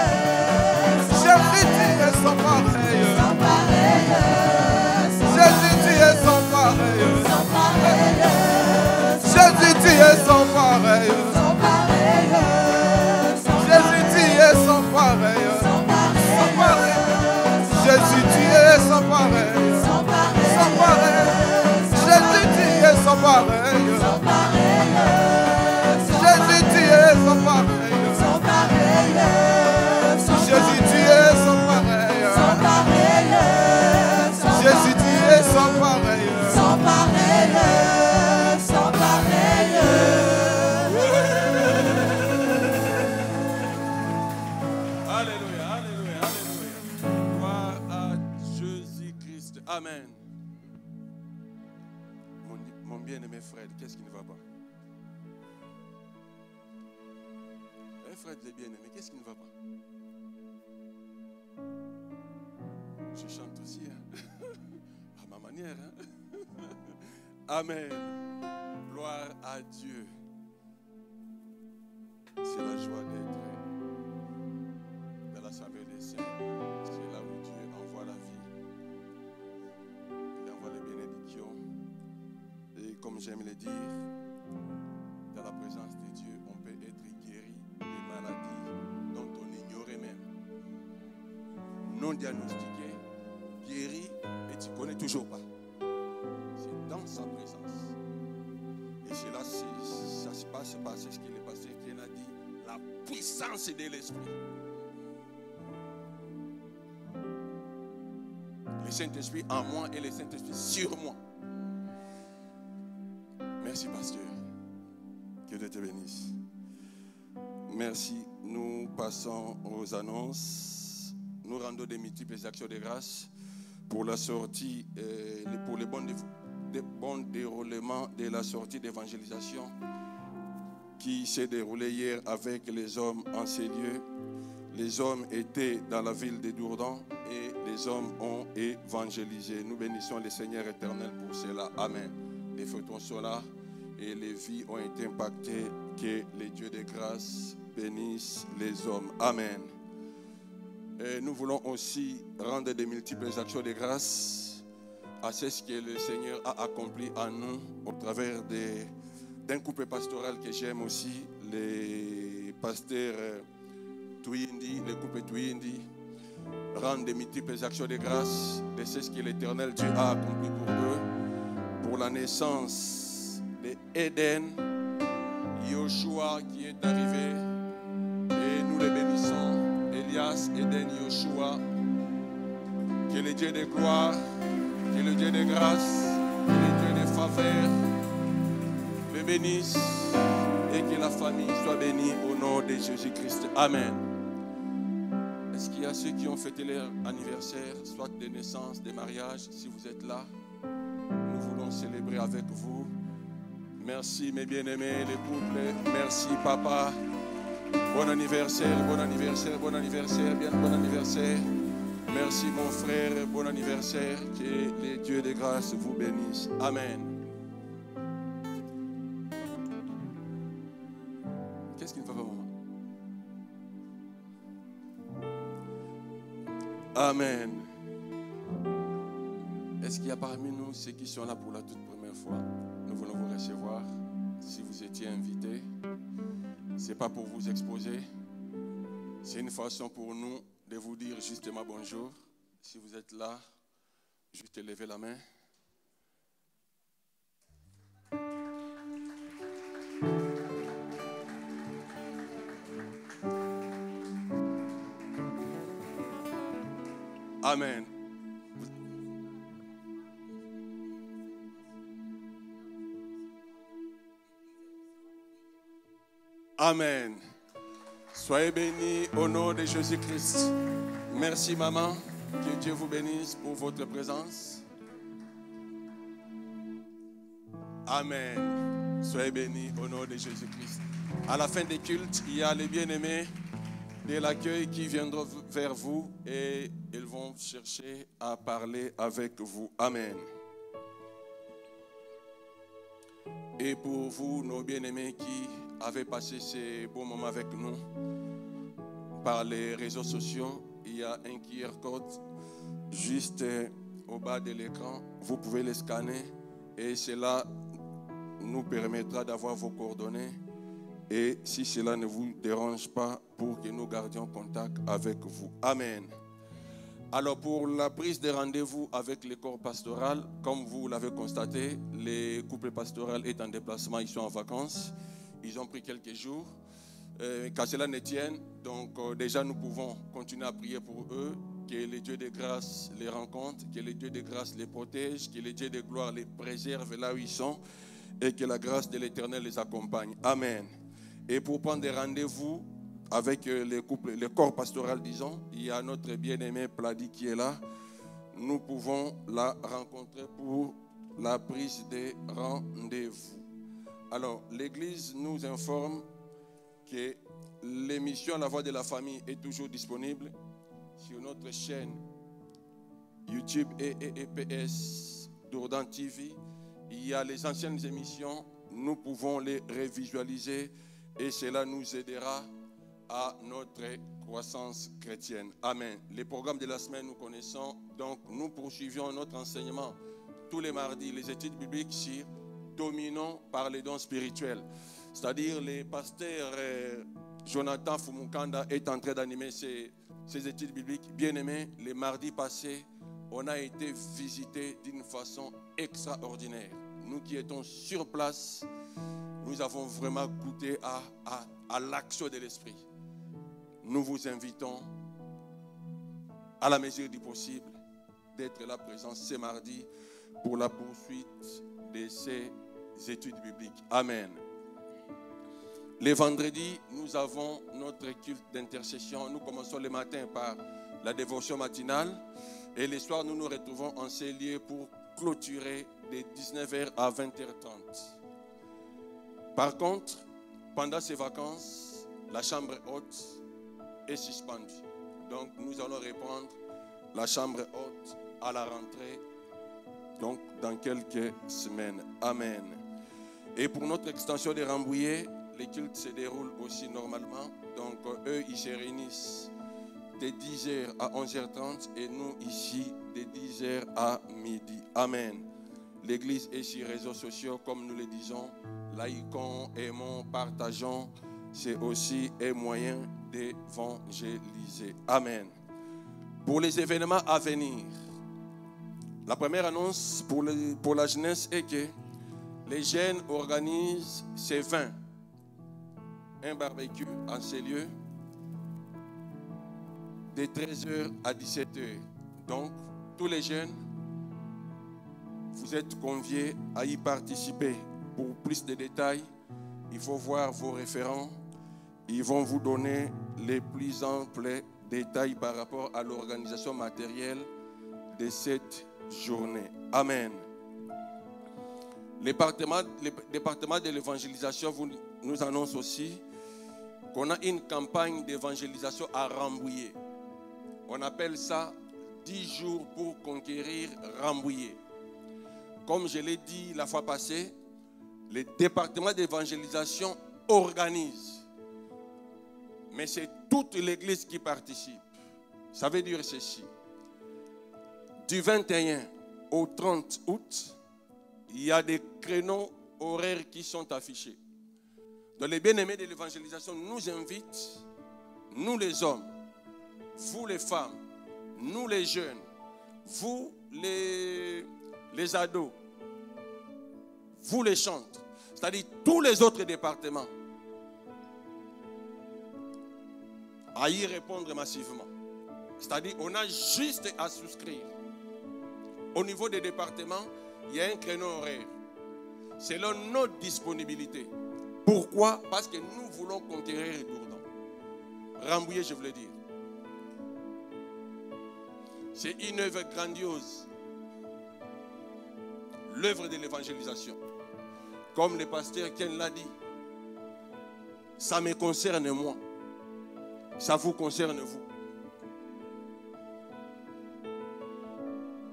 Jésus, tu es sans pareil. Sans pareil. Jésus, tu es sans pareil. Sans pareil. Jésus, tu es sans pareil. Sans pareil. Jésus, tu es sans pareil. Sans Sans pareil. pareil. Jésus, tu es sans pareil. Sans pareil. Sans pareil. Jésus, tu es sans pareil. Sans pareil. Jésus, tu es sans pareil. Sans pareil. Jésus, tu es sans pareil. Sans pareil. Jésus, tu es sans pareil. Sans pareil. Sans pareil. Alléluia, alléluia, alléluia. Gloire à Jésus-Christ. Amen. Mon bien-aimé Fred, qu'est-ce qui ne va pas? Fred, le bien-aimé, qu'est-ce qui ne va pas? Je chante aussi, hein? À ma manière. Hein? Amen. Gloire à Dieu. C'est la joie d'être dans l'assemblée des saints. C'est là où Dieu envoie la vie. Il envoie les bénédictions. Et comme j'aime le dire, dans la présence de Dieu, on peut être guéri des maladies dont on ignorait même. non diagnostiqué, guéri, et tu ne connais toujours pas. C'est dans sa présence. Et cela, ça se passe, c'est ce qu'il est passé, qu'il a dit, la puissance de l'Esprit. Le Saint-Esprit en moi et le Saint-Esprit sur moi. Merci, pasteur. Que Dieu te bénisse. Merci. Nous passons aux annonces. Nous rendons des multiples actions de grâce pour la sortie, pour le bon déroulement de la sortie d'évangélisation qui s'est déroulée hier avec les hommes en ces lieux. Les hommes étaient dans la ville de Dourdan et les hommes ont évangélisé. Nous bénissons le Seigneur éternel pour cela. Amen. Les photos sont là et les vies ont été impactées. Que les dieux de grâce bénissent les hommes. Amen. Et nous voulons aussi rendre des multiples actions de grâce à ce que le Seigneur a accompli en nous au travers d'un couple pastoral que j'aime aussi, les pasteurs Twindi, le couple Twindi, rendent des multiples actions de grâce de ce que l'Éternel Dieu a accompli pour eux, pour la naissance d'Eden, Yoshua qui est arrivé, et nous les bénissons, Elias, Eden, Yoshua, que le Dieu de gloire, que le Dieu de grâce, que le Dieu de faveur le bénisse et que la famille soit bénie au nom de Jésus-Christ. Amen. Est-ce qu'il y a ceux qui ont fêté leur anniversaire, soit de naissance, de mariage? Si vous êtes là, nous voulons célébrer avec vous. Merci mes bien-aimés, les couples. Merci papa. Bon anniversaire, bon anniversaire, bon anniversaire, bien bon anniversaire. Merci mon frère, bon anniversaire. Que les dieux de grâce vous bénissent. Amen. Qu'est-ce qui ne va pas, maman? Amen. Est-ce qu'il y a parmi nous ceux qui sont là pour la toute première fois? Nous voulons vous recevoir. Si vous étiez invité, ce n'est pas pour vous exposer. C'est une façon pour nous de vous dire justement bonjour. Si vous êtes là, juste levez la main. Amen. Amen. Soyez bénis au nom de Jésus-Christ. Merci maman. Que Dieu vous bénisse pour votre présence. Amen. Soyez bénis au nom de Jésus-Christ. À la fin des cultes, il y a les bien-aimés de l'accueil qui viendront vers vous et ils vont chercher à parler avec vous. Amen. Et pour vous, nos bien-aimés qui avaient passé ces beaux moments avec nous par les réseaux sociaux, il y a un QR code juste au bas de l'écran. Vous pouvez le scanner et cela nous permettra d'avoir vos coordonnées. Et si cela ne vous dérange pas, pour que nous gardions contact avec vous. Amen. Alors pour la prise de rendez-vous avec le corps pastoral, comme vous l'avez constaté, les couples pastoraux sont en déplacement, ils sont en vacances. Ils ont pris quelques jours. Qu'à cela ne tienne, donc déjà nous pouvons continuer à prier pour eux, que les dieux de grâce les rencontrent, que les dieux de grâce les protègent, que les dieux de gloire les préservent là où ils sont et que la grâce de l'Éternel les accompagne. Amen. Et pour prendre des rendez-vous avec les couples, le corps pastoral, disons, il y a notre bien-aimé Pladi qui est là. Nous pouvons la rencontrer pour la prise de rendez-vous. Alors, l'Église nous informe que l'émission La Voix de la Famille est toujours disponible sur notre chaîne YouTube et EPS Dourdan TV. Il y a les anciennes émissions, nous pouvons les révisualiser et cela nous aidera à notre croissance chrétienne. Amen. Les programmes de la semaine, nous connaissons. Donc, nous poursuivions notre enseignement tous les mardis, les études bibliques sur dominant par les dons spirituels. C'est-à-dire, le pasteur Jonathan Fumukanda est en train d'animer ces ces études bibliques. Bien-aimés, les mardis passés, on a été visités d'une façon extraordinaire. Nous qui étions sur place, nous avons vraiment goûté à l'action de l'Esprit. Nous vous invitons, à la mesure du possible, d'être là présent ce mardi pour la poursuite de ces études bibliques. Amen. Les vendredis, nous avons notre culte d'intercession. Nous commençons le matin par la dévotion matinale et les soirs, nous nous retrouvons en ces lieux pour clôturer de 19h à 20h30. Par contre, pendant ces vacances, la chambre haute est suspendue. Donc, nous allons reprendre la chambre haute à la rentrée, donc dans quelques semaines. Amen. Et pour notre extension de Rambouillet, les cultes se déroulent aussi normalement. Donc, eux, ils se réunissent de 10h à 11h30 et nous, ici, de 10h à midi. Amen. L'église est sur les réseaux sociaux, comme nous le disons. Laïquons, aimons, partageons. C'est aussi un moyen d'évangéliser. Amen. Pour les événements à venir, la première annonce pour la jeunesse est que les jeunes organisent ces 20 un barbecue en ces lieux de 13h à 17h. Donc, tous les jeunes, vous êtes conviés à y participer. Pour plus de détails, il faut voir vos référents. Ils vont vous donner les plus amples détails par rapport à l'organisation matérielle de cette journée. Amen. Le département de l'évangélisation nous annonce aussi qu'on a une campagne d'évangélisation à Rambouillet. On appelle ça 10 jours pour conquérir Rambouillet. Comme je l'ai dit la fois passée, le département d'évangélisation organise. Mais c'est toute l'église qui participe. Ça veut dire ceci. Du 21 au 30 août, il y a des créneaux horaires qui sont affichés. Donc les bien-aimés de l'évangélisation nous invitent, nous les hommes, vous les femmes, nous les jeunes, vous les ados, vous les chantres, c'est-à-dire tous les autres départements, à y répondre massivement. C'est-à-dire on a juste à souscrire. Au niveau des départements, il y a un créneau horaire selon notre disponibilité. Pourquoi? Parce que nous voulons conquérir Dourdan. Rambouillet, je voulais dire. C'est une œuvre grandiose. L'œuvre de l'évangélisation. Comme le pasteur Ken l'a dit, ça me concerne moi. Ça vous concerne vous.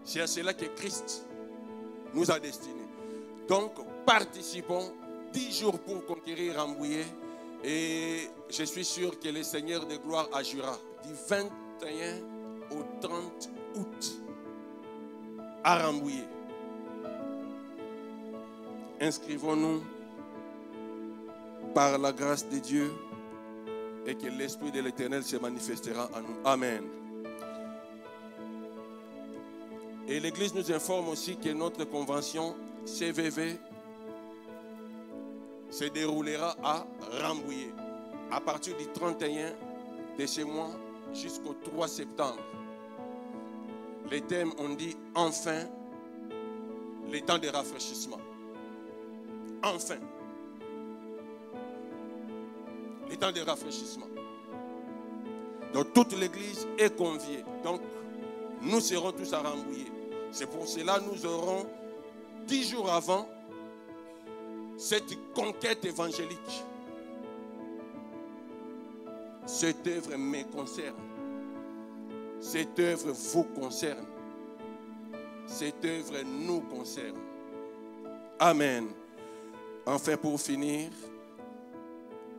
C'est à cela que Christ nous a destinés. Donc, participons 10 jours pour conquérir Rambouillet. Et je suis sûr que le Seigneur de gloire agira du 21 au 30 août à Rambouillet. Inscrivons-nous par la grâce de Dieu et que l'Esprit de l'Éternel se manifestera en nous. Amen. Et l'Église nous informe aussi que notre convention CVV se déroulera à Rambouillet à partir du 31 de ce mois jusqu'au 3 septembre. Les thèmes ont dit enfin les temps de rafraîchissement. Enfin les temps de rafraîchissement. Donc toute l'Église est conviée. Donc nous serons tous à Rambouillet. C'est pour cela que nous aurons 10 jours avant cette conquête évangélique. Cette œuvre me concerne. Cette œuvre vous concerne. Cette œuvre nous concerne. Amen. Enfin, pour finir,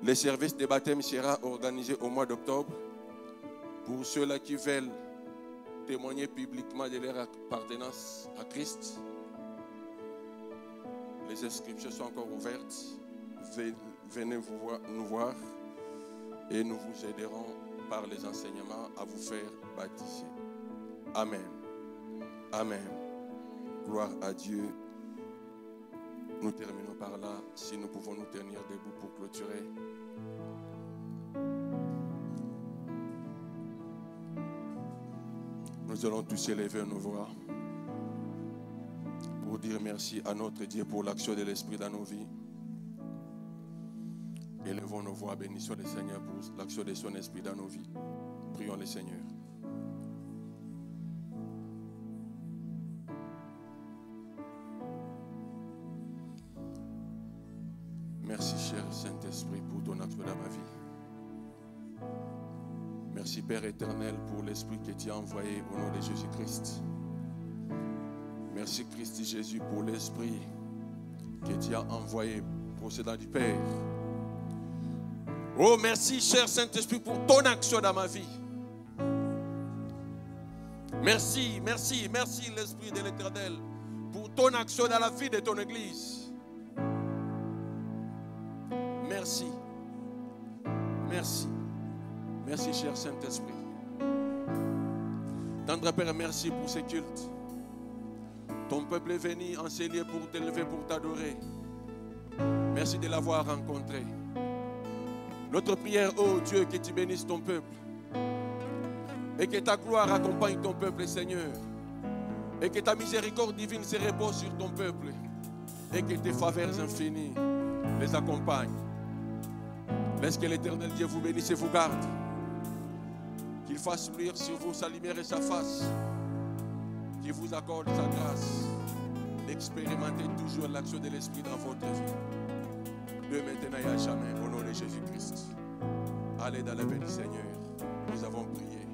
le service de baptême sera organisé au mois d'octobre. Pour ceux-là qui veulent témoigner publiquement de leur appartenance à Christ, les inscriptions sont encore ouvertes. Venez nous voir et nous vous aiderons par les enseignements à vous faire baptiser. Amen. Amen. Gloire à Dieu. Nous terminons par là. Si nous pouvons nous tenir debout pour clôturer. Nous allons tous élever nos voix pour dire merci à notre Dieu pour l'action de l'Esprit dans nos vies. Élevons nos voix, bénissons le Seigneur pour l'action de son Esprit dans nos vies. Prions le Seigneur. Merci, cher Saint-Esprit, pour ton action dans ma vie. Merci, Père éternel, pour l'Esprit que tu as envoyé au nom de Jésus-Christ. Merci, Christ Jésus, pour l'Esprit que tu as envoyé procédant du Père. Oh, merci, cher Saint-Esprit, pour ton action dans ma vie. Merci, merci, merci, l'Esprit de l'Éternel, pour ton action dans la vie de ton Église. Merci. Merci. Merci, cher Saint-Esprit. Tendre Père, merci pour ce culte. Ton peuple est venu en ces lieux pour t'élever, pour t'adorer. Merci de l'avoir rencontré. Notre prière, oh Dieu, que tu bénisses ton peuple. Et que ta gloire accompagne ton peuple, Seigneur. Et que ta miséricorde divine se repose sur ton peuple. Et que tes faveurs infinies les accompagnent. Laisse que l'Éternel Dieu vous bénisse et vous garde. Qu'il fasse luire sur vous sa lumière et sa face. Qu'il vous accorde sa grâce. D'expérimenter toujours l'action de l'Esprit dans votre vie. De maintenant et à jamais, au nom de Jésus-Christ. Allez dans la paix du Seigneur. Nous avons prié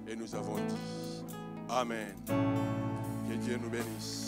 et nous avons dit Amen. Que Dieu nous bénisse.